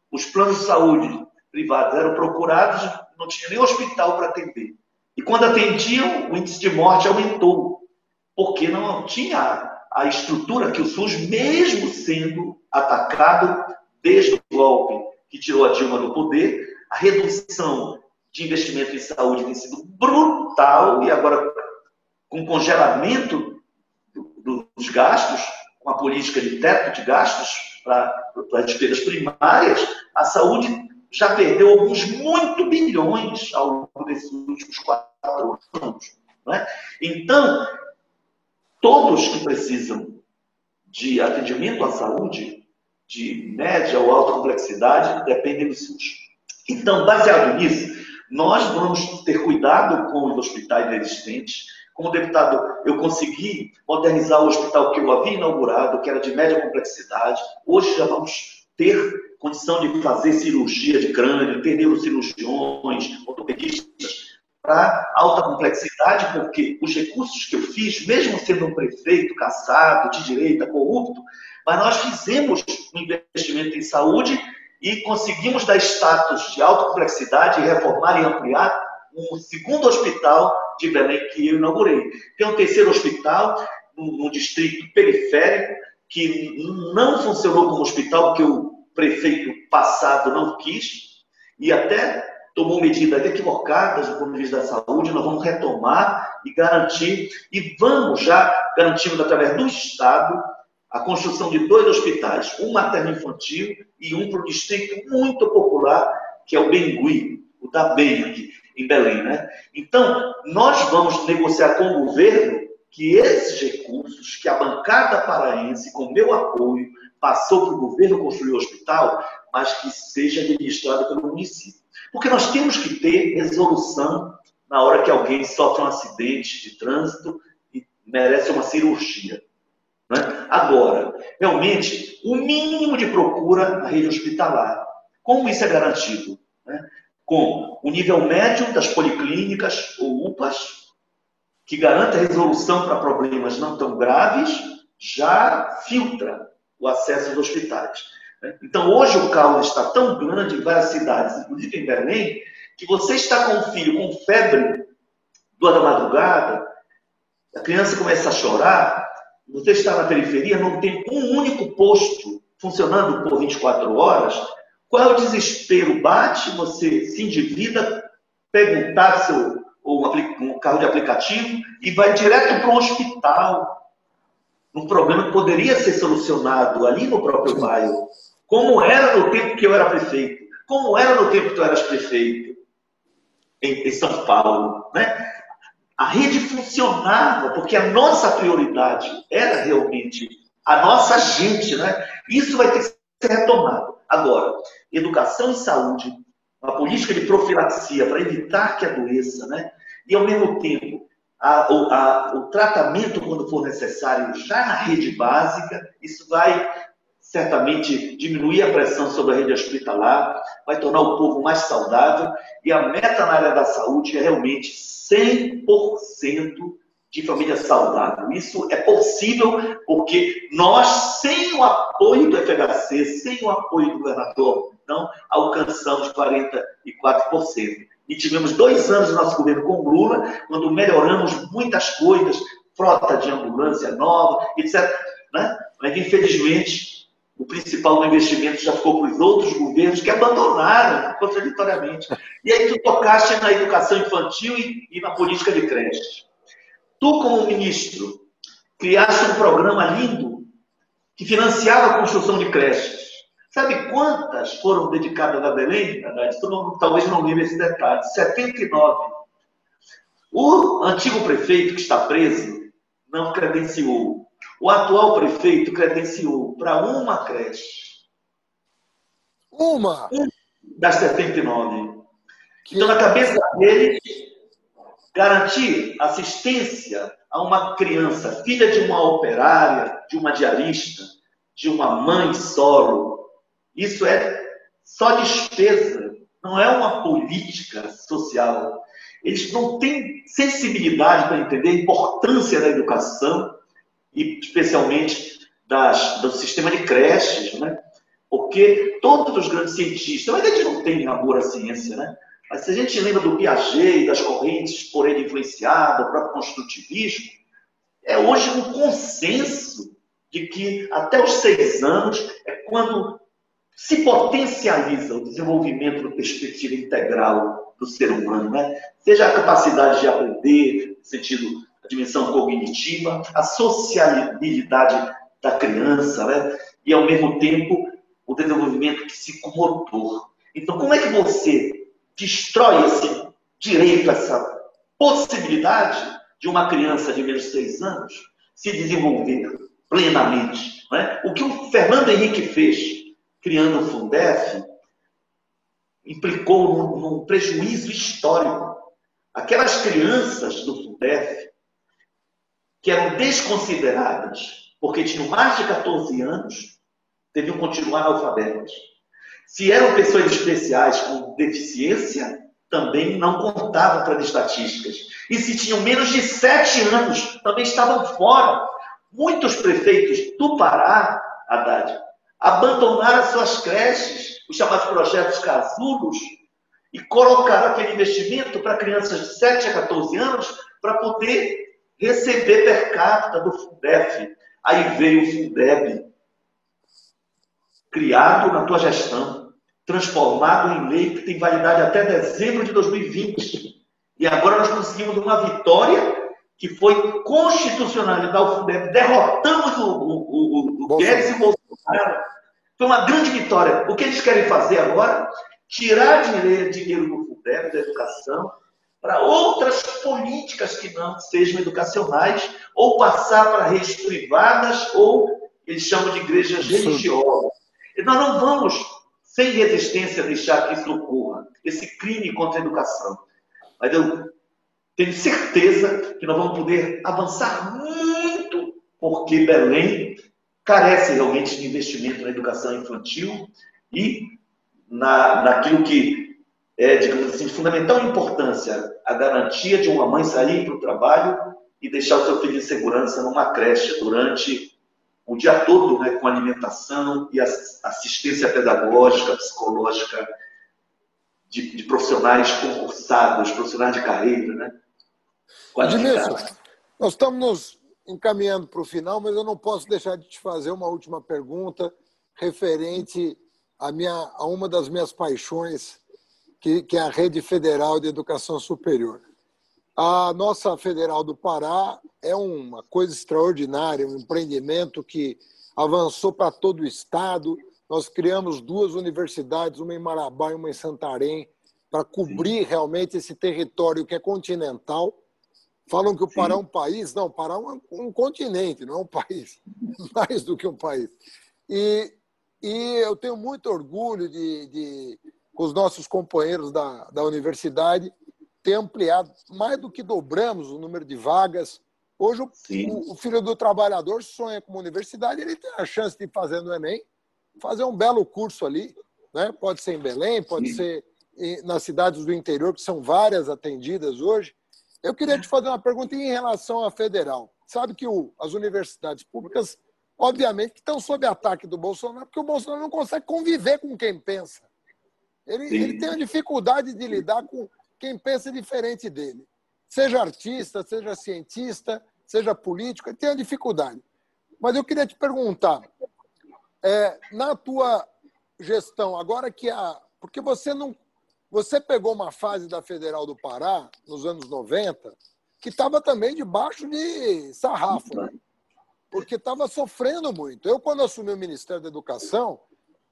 os planos de saúde privados eram procurados, não tinha nem hospital para atender. E quando atendiam, o índice de morte aumentou, porque não tinha a estrutura que o SUS, mesmo sendo atacado desde o golpe que tirou a Dilma do poder, a redução de investimento em saúde tem sido brutal, e agora, com congelamento dos gastos, com a política de teto de gastos para as despesas primárias, a saúde já perdeu alguns muito bilhões ao longo desses últimos 4 anos. Não é? Então, todos que precisam de atendimento à saúde, de média ou alta complexidade, dependem do SUS. Então, baseado nisso, nós vamos ter cuidado com os hospitais existentes. Como deputado, eu consegui modernizar o hospital que eu havia inaugurado, que era de média complexidade. Hoje já vamos ter condição de fazer cirurgia de crânio, ter neurocirurgiões, ortopedistas, para alta complexidade, porque os recursos que eu fiz, mesmo sendo um prefeito caçado, de direita, corrupto, mas nós fizemos um investimento em saúde e conseguimos dar status de alta complexidade, reformar e ampliar um segundo hospital de Belém que eu inaugurei. Tem um terceiro hospital no distrito periférico que não funcionou como hospital porque o prefeito passado não quis e até tomou medidas equivocadas do ponto de vista da saúde. Nós vamos retomar e garantir, e vamos já garantindo através do Estado a construção de 2 hospitais, um materno-infantil e um para o distrito muito popular, que é o Bengui, o da BEM aqui em Belém, né? Então, nós vamos negociar com o governo que esses recursos, que a bancada paraense, com meu apoio, passou para o governo construir o hospital, mas que seja administrado pelo município. Porque nós temos que ter resolução na hora que alguém sofre um acidente de trânsito e merece uma cirurgia. Né? Agora, realmente, o mínimo de procura na rede hospitalar. Como isso é garantido? Né? Com o nível médio das policlínicas ou UPAs, que garante a resolução para problemas não tão graves, já filtra o acesso aos hospitais. Então, hoje o caos está tão grande em várias cidades, inclusive em Belém, que você está com um filho com febre 2 da madrugada, a criança começa a chorar, você está na periferia, não tem um único posto funcionando por 24 horas, Qual é o desespero? Bate, você se endivida, pega um táxi ou um carro de aplicativo e vai direto para um hospital. Um problema que poderia ser solucionado ali no próprio bairro. Como era no tempo que eu era prefeito. Como era no tempo que tu eras prefeito em São Paulo, né? A rede funcionava, porque a nossa prioridade era realmente a nossa gente, né? Isso vai ter que ser retomado. Agora, educação e saúde, uma política de profilaxia para evitar que adoeça, né? E, ao mesmo tempo, o tratamento, quando for necessário, já na rede básica, isso vai certamente diminuir a pressão sobre a rede hospitalar, vai tornar o povo mais saudável, e a meta na área da saúde é realmente 100% de família saudável. Isso é possível porque nós, sem o apoio do FHC, sem o apoio do governador, então, alcançamos 44%. E tivemos 2 anos do nosso governo com Lula, quando melhoramos muitas coisas, frota de ambulância nova, etc. Né? Mas, infelizmente, o principal investimento já ficou para os outros governos que abandonaram, contraditoriamente. E aí tu tocaste na educação infantil e na política de creches. Tu, como ministro, criaste um programa lindo que financiava a construção de creches. Sabe quantas foram dedicadas a Belém? Tu talvez não lembre esse detalhe. 79. O antigo prefeito que está preso não credenciou. O atual prefeito credenciou para uma creche. Uma das 79. Então, na cabeça dele, garantir assistência a uma criança, filha de uma operária, de uma diarista, de uma mãe solo, isso é só despesa, não é uma política social. Eles não têm sensibilidade para entender a importância da educação, e especialmente do sistema de creches, né? Porque todos os grandes cientistas, mas eles não têm amor à ciência, né? Mas se a gente lembra do Piaget, das correntes por ele influenciadas, o próprio construtivismo, é hoje um consenso de que até os 6 anos é quando se potencializa o desenvolvimento da perspectiva integral do ser humano, né? Seja a capacidade de aprender, no sentido a dimensão cognitiva, a sociabilidade da criança, né? E, ao mesmo tempo, o desenvolvimento psicomotor. Então, como é que você destrói esse direito, essa possibilidade de uma criança de menos de 6 anos se desenvolver plenamente? Né? O que o Fernando Henrique fez, criando o Fundef, implicou num prejuízo histórico. Aquelas crianças do Fundef, que eram desconsideradas, porque tinham mais de 14 anos, deviam continuar analfabetas. Se eram pessoas especiais com deficiência, também não contavam para as estatísticas. E se tinham menos de 7 anos, também estavam fora. Muitos prefeitos do Pará, Haddad, abandonaram as suas creches, os chamados projetos casulos, e colocaram aquele investimento para crianças de 7 a 14 anos para poder receber per capita do Fundef. Aí veio o Fundeb, criado na tua gestão, transformado em lei que tem validade até dezembro de 2020. E agora nós conseguimos uma vitória que foi constitucionalizar o Fundeb. Derrotamos o Guedes e o Bolsonaro. Foi uma grande vitória. O que eles querem fazer agora? Tirar dinheiro do Fundeb, da educação, para outras políticas que não sejam educacionais, ou passar para redes privadas, ou eles chamam de igrejas religiosas. E nós não vamos, sem resistência, deixar que isso ocorra, esse crime contra a educação. Mas eu tenho certeza que nós vamos poder avançar muito, porque Belém carece realmente de investimento na educação infantil e naquilo que é, digamos assim, de fundamental importância, a garantia de uma mãe sair para o trabalho e deixar o seu filho em segurança numa creche durante o dia todo, né, com alimentação e assistência pedagógica, psicológica de profissionais concursados, profissionais de carreira, né? Edmilson, nós estamos nos encaminhando para o final, mas eu não posso deixar de te fazer uma última pergunta referente a uma das minhas paixões, que é a Rede Federal de Educação Superior. A nossa Federal do Pará é uma coisa extraordinária, um empreendimento que avançou para todo o estado. Nós criamos 2 universidades, uma em Marabá e uma em Santarém, para cobrir realmente esse território que é continental. Falam que o Pará é um país. Não, o Pará é um continente, não é um país. Mais do que um país. E eu tenho muito orgulho com os nossos companheiros da universidade, ter ampliado, mais do que dobramos o número de vagas. Hoje, o filho do trabalhador sonha com uma universidade, ele tem a chance de fazer no Enem, fazer um belo curso ali, né? Pode ser em Belém, pode ser nas cidades do interior, que são várias atendidas hoje. Eu queria te fazer uma pergunta em relação à federal. Sabe que as universidades públicas, obviamente, que estão sob ataque do Bolsonaro, porque o Bolsonaro não consegue conviver com quem pensa. Ele tem a dificuldade de lidar com quem pensa diferente dele. Seja artista, seja cientista, seja político, ele tem a dificuldade. Mas eu queria te perguntar, na tua gestão, agora que porque você pegou uma fase da Federal do Pará, nos anos 90, que estava também debaixo de sarrafo, né? Porque estava sofrendo muito. Eu, quando assumi o Ministério da Educação,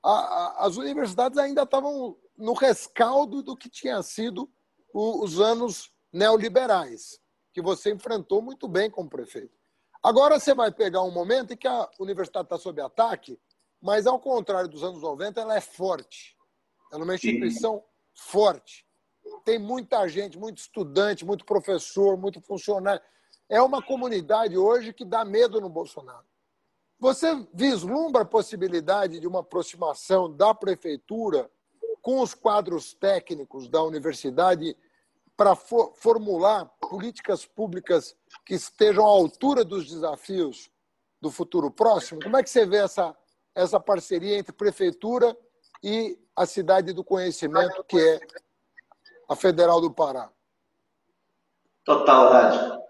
as universidades ainda estavam no rescaldo do que tinha sido os anos neoliberais, que você enfrentou muito bem como prefeito. Agora você vai pegar um momento em que a universidade está sob ataque, mas, ao contrário dos anos 90, ela é forte. Ela é uma instituição forte. Tem muita gente, muito estudante, muito professor, muito funcionário. É uma comunidade hoje que dá medo no Bolsonaro. Você vislumbra a possibilidade de uma aproximação da prefeitura com os quadros técnicos da universidade para formular políticas públicas que estejam à altura dos desafios do futuro próximo? Como é que você vê essa parceria entre prefeitura e a cidade do conhecimento, que é a Federal do Pará? Total, Rádio.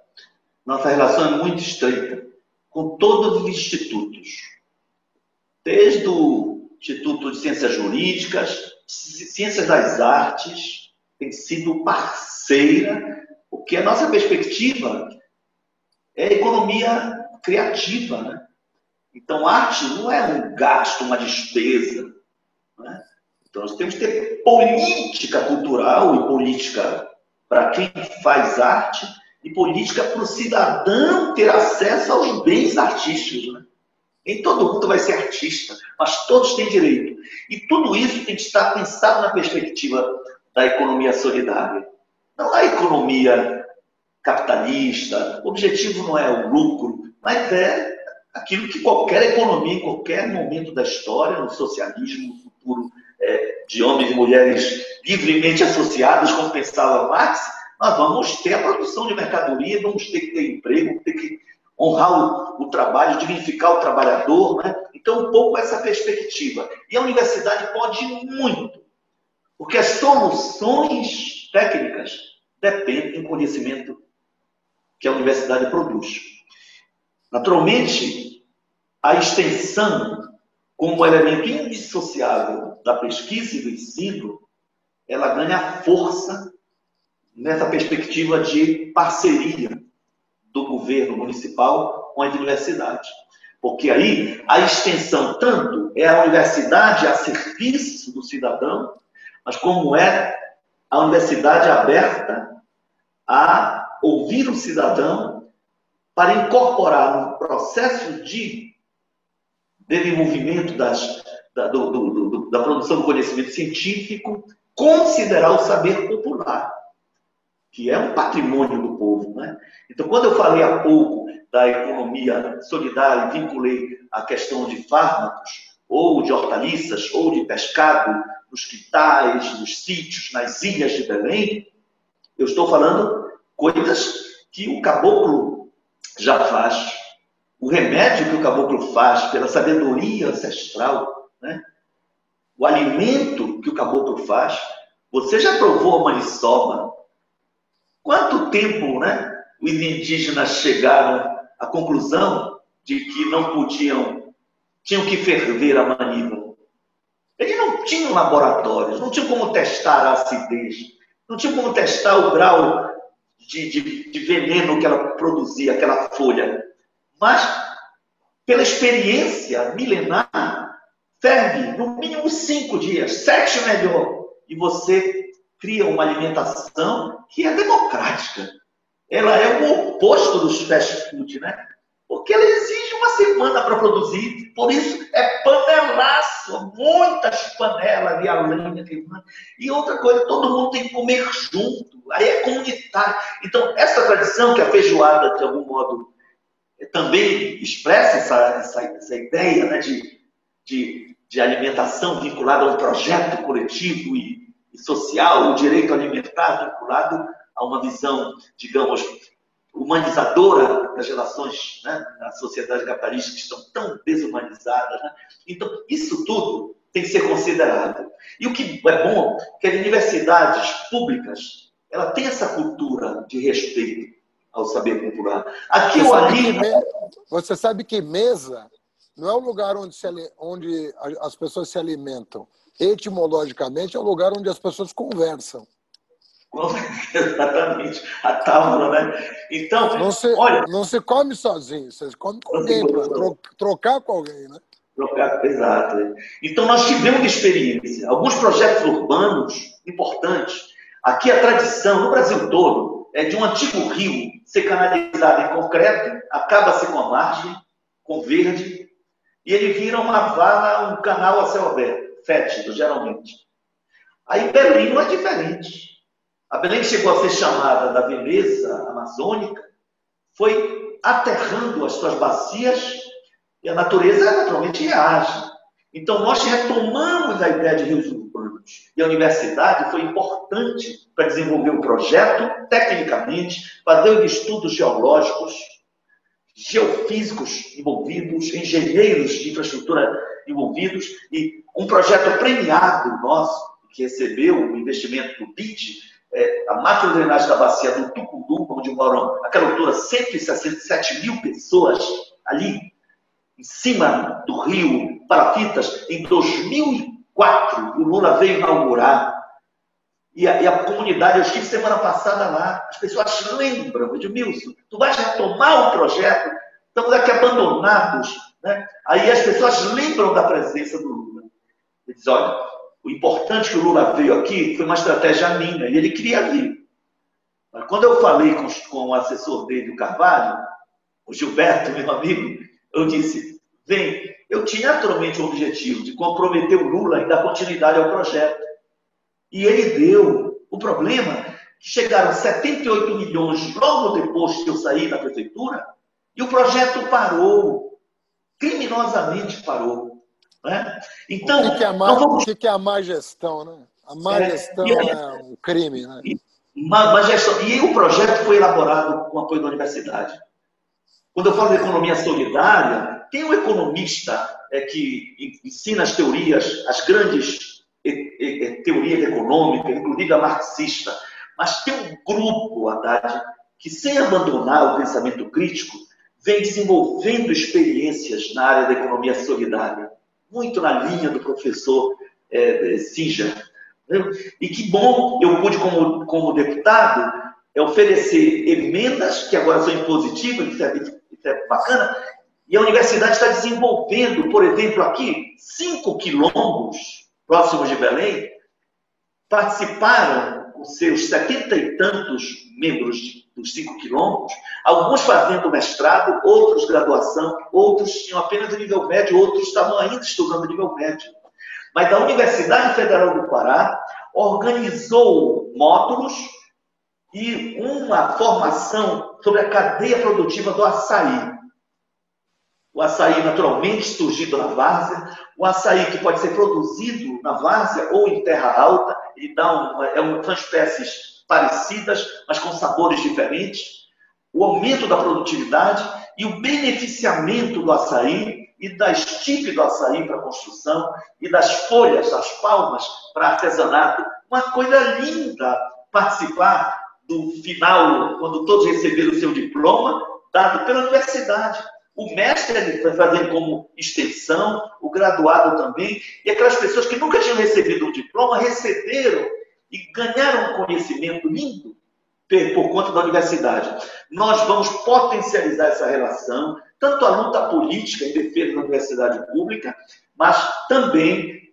Nossa relação é muito estreita com todos os institutos. Desde o Instituto de Ciências Jurídicas, Ciências das Artes, tem sido parceira, porque a nossa perspectiva é a economia criativa, né? Então, arte não é um gasto, uma despesa, né? Então, nós temos que ter política cultural e política para quem faz arte e política para o cidadão ter acesso aos bens artísticos, né? Nem todo mundo vai ser artista, mas todos têm direito. E tudo isso tem que estar pensado na perspectiva da economia solidária. Não a economia capitalista. O objetivo não é o lucro, mas é aquilo que qualquer economia, em qualquer momento da história, no socialismo, no futuro de homens e mulheres livremente associados, como pensava Marx, nós vamos ter a produção de mercadoria, vamos ter que ter emprego, ter que honrar o trabalho, dignificar o trabalhador, né? Então, um pouco essa perspectiva. E a universidade pode muito, porque as soluções técnicas dependem do conhecimento que a universidade produz. Naturalmente, a extensão, como elemento indissociável da pesquisa e do ensino, ela ganha força nessa perspectiva de parceria do governo municipal com as universidades. Porque aí a extensão tanto é a universidade a serviço do cidadão, mas como é a universidade aberta a ouvir o cidadão para incorporar no processo de desenvolvimento da produção do conhecimento científico, considerar o saber popular, que é um patrimônio do povo, né? Então, quando eu falei há pouco da economia solidária e vinculei a questão de fármacos, ou de hortaliças, ou de pescado, nos quintais, nos sítios, nas ilhas de Belém, eu estou falando coisas que o caboclo já faz. O remédio que o caboclo faz pela sabedoria ancestral, né? O alimento que o caboclo faz. Você já provou a maniçoba? Quanto tempo, né, os indígenas chegaram à conclusão de que não tinham que ferver a maniva? Eles não tinham laboratórios, não tinham como testar a acidez, não tinham como testar o grau de veneno que ela produzia, aquela folha. Mas, pela experiência milenar, ferve no mínimo 5 dias, 7 melhor. E você cria uma alimentação que é democrática. Ela é o oposto dos fast food, né? Porque ela exige uma semana para produzir. Por isso, é panelaço, muitas panelas e a lenha queimando. E outra coisa, todo mundo tem que comer junto. Aí é comunitário. Então, essa tradição que a feijoada, de algum modo, também expressa essa ideia, né, de alimentação vinculada a um projeto coletivo e social, o direito alimentar vinculado a uma visão, digamos, humanizadora das relações, né, na sociedade capitalista, que estão tão desumanizadas. Né? Então, isso tudo tem que ser considerado. E o que é bom é que as universidades públicas ela tem essa cultura de respeito ao saber popular. Aqui ou ali... Você sabe que mesa não é o lugar onde as pessoas se alimentam. Etimologicamente, é o lugar onde as pessoas conversam. Exatamente, a tábua, né? Então, não se come sozinho, você come com alguém, para trocar com alguém, né? Trocar, exato. Então, nós tivemos experiência, alguns projetos urbanos importantes. Aqui a tradição, no Brasil todo, é de um antigo rio ser canalizado em concreto, acaba-se com a margem, com verde, e ele vira uma vala, um canal a céu aberto, fétido, geralmente. Aí Belém não é diferente. A Belém chegou a ser chamada da Veneza amazônica, foi aterrando as suas bacias e a natureza naturalmente reage. Então, nós retomamos a ideia de rios urbanos. E a universidade foi importante para desenvolver o projeto, tecnicamente, fazer os estudos geológicos, geofísicos envolvidos, engenheiros de infraestrutura envolvidos, e um projeto premiado nosso, que recebeu o investimento do BID, a macrodrenagem da bacia do Tucundu, onde moram, àquela altura, 167 mil pessoas ali, em cima do rio Palafitas, em 2004, o Lula veio inaugurar. E a comunidade, eu estive semana passada lá, as pessoas lembram, Edmilson, tu vais retomar o projeto, estamos aqui abandonados. Né? Aí as pessoas lembram da presença do Lula. Ele diz, olha, o importante que o Lula veio aqui foi uma estratégia minha, e ele queria vir. Mas quando eu falei com o assessor dele, o Carvalho, o Gilberto, meu amigo, eu disse, vem, eu tinha naturalmente o objetivo de comprometer o Lula e dar continuidade ao projeto. E ele deu. O problema é que chegaram 78 milhões logo depois que eu saí da prefeitura e o projeto parou. Criminosamente parou. Né? Então, o que é a má gestão, né? A má gestão é um crime, né? Má gestão. E o projeto foi elaborado com apoio da universidade. Quando eu falo de economia solidária, tem um economista que ensina as teorias, as grandes teorias econômicas, inclusive a marxista, mas tem um grupo, Haddad, que sem abandonar o pensamento crítico, vem desenvolvendo experiências na área da economia solidária, muito na linha do professor Singer. E que bom, eu pude, como deputado, oferecer emendas, que agora são impositivas, isso é bacana, e a universidade está desenvolvendo, por exemplo, aqui, 5 quilombos próximos de Belém, participaram com seus 70 e tantos membros dos 5 quilombos, alguns fazendo mestrado, outros graduação, outros tinham apenas o nível médio, outros estavam ainda estudando o nível médio. Mas a Universidade Federal do Pará organizou módulos e uma formação sobre a cadeia produtiva do açaí. O açaí naturalmente surgido na várzea, o açaí que pode ser produzido na várzea ou em terra alta, e são espécies parecidas, mas com sabores diferentes, o aumento da produtividade e o beneficiamento do açaí e da estipe do açaí para construção e das folhas, das palmas para artesanato. Uma coisa linda participar do final, quando todos receberam o seu diploma, dado pela universidade. O mestre ele vai fazer como extensão, o graduado também, e aquelas pessoas que nunca tinham recebido um diploma receberam e ganharam um conhecimento lindo por conta da universidade. Nós vamos potencializar essa relação, tanto a luta política em defesa da universidade pública, mas também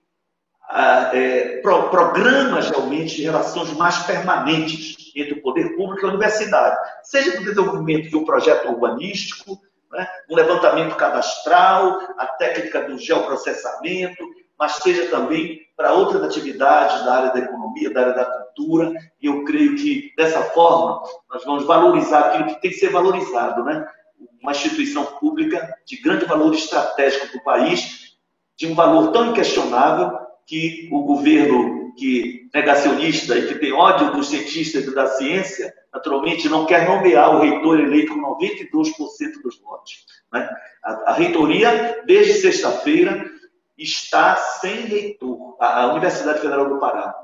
programas realmente de relações mais permanentes entre o poder público e a universidade, seja no desenvolvimento de um projeto urbanístico, né, um levantamento cadastral, a técnica do geoprocessamento, mas seja também para outras atividades da área da economia, da área da cultura, e eu creio que, dessa forma, nós vamos valorizar aquilo que tem que ser valorizado, né? Uma instituição pública de grande valor estratégico para o país, de um valor tão inquestionável que o governo negacionista e que tem ódio dos cientistas e da ciência, naturalmente não quer nomear o reitor eleito com 92% dos votos, né? A reitoria, desde sexta-feira, está sem reitor, a Universidade Federal do Pará.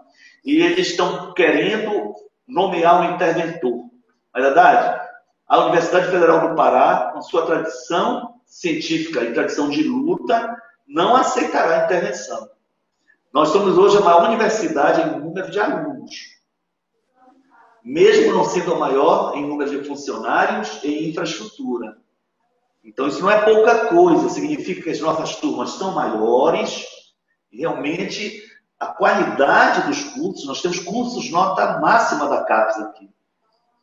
E eles estão querendo nomear um interventor. Na verdade, a Universidade Federal do Pará, com sua tradição científica e tradição de luta, não aceitará a intervenção. Nós somos hoje a maior universidade em número de alunos, mesmo não sendo a maior em número de funcionários e em infraestrutura. Então, isso não é pouca coisa, significa que as nossas turmas são maiores, e realmente a qualidade dos cursos, nós temos cursos nota máxima da CAPES aqui.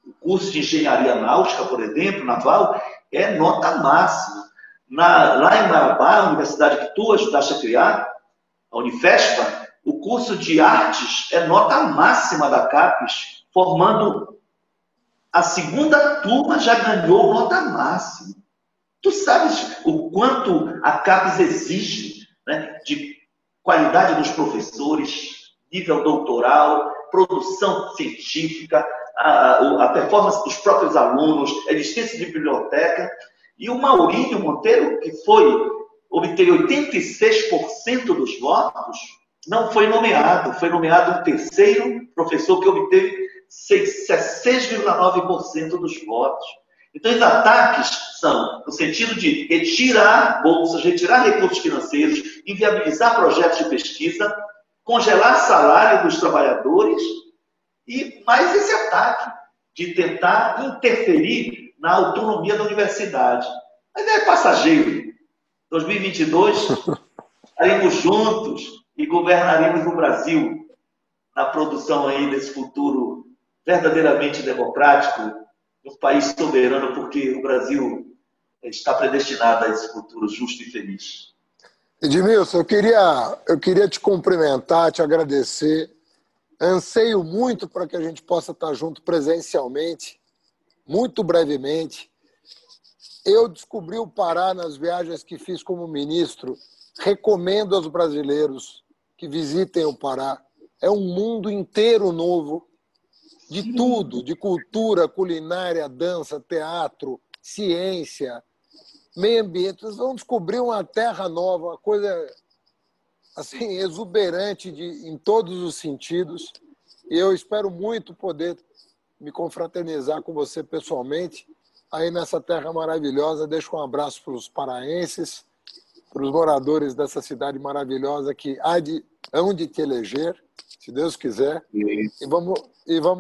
O curso de engenharia náutica, por exemplo, naval, é nota máxima. Lá em Marabá, a universidade que tu ajudaste a criar, a Unifespa, o curso de artes é nota máxima da CAPES, formando a segunda turma já ganhou nota máxima. Tu sabes o quanto a CAPES exige, né, de qualidade dos professores, nível doutoral, produção científica, a performance dos próprios alunos, a existência de biblioteca. E o Maurílio Monteiro, que obteve 86% dos votos, não foi nomeado. Foi nomeado um terceiro professor que obteve 6,9% dos votos. Então, os ataques são no sentido de retirar bolsas, retirar recursos financeiros, inviabilizar projetos de pesquisa, congelar salário dos trabalhadores e mais esse ataque de tentar interferir na autonomia da universidade. Mas é passageiro. 2022, estaremos juntos e governaremos o Brasil na produção aí desse futuro verdadeiramente democrático, um país soberano, porque o Brasil está predestinado a esse futuro justo e feliz. Edmilson, eu queria te cumprimentar, te agradecer. Anseio muito para que a gente possa estar junto presencialmente, muito brevemente. Eu descobri o Pará nas viagens que fiz como ministro. Recomendo aos brasileiros que visitem o Pará. É um mundo inteiro novo, de tudo, de cultura, culinária, dança, teatro, ciência, meio ambiente. Vocês vão descobrir uma terra nova, uma coisa assim, exuberante em todos os sentidos. E eu espero muito poder me confraternizar com você pessoalmente aí nessa terra maravilhosa. Deixo um abraço para os paraenses, para os moradores dessa cidade maravilhosa que hão de te eleger, se Deus quiser. E vamos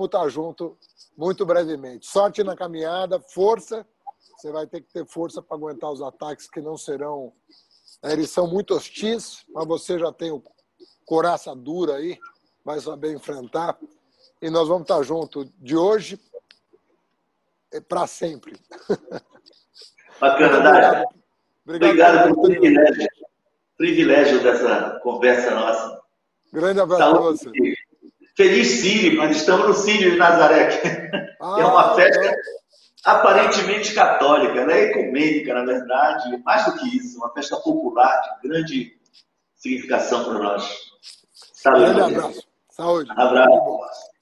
estar juntos muito brevemente. Sorte na caminhada, força. Você vai ter que ter força para aguentar os ataques que não serão... Eles são muito hostis, mas você já tem o coraça dura aí, vai saber enfrentar. E nós vamos estar juntos de hoje para sempre. Bacana, Dário. Obrigado pelo privilégio dessa conversa nossa. Grande abraço para você. Feliz Círio, nós estamos no Círio de Nazaré, que é uma festa aparentemente católica, né? Ecumênica, na verdade, mais do que isso, uma festa popular de grande significação para nós. Saúde. Grande abraço. Saúde. Abraço.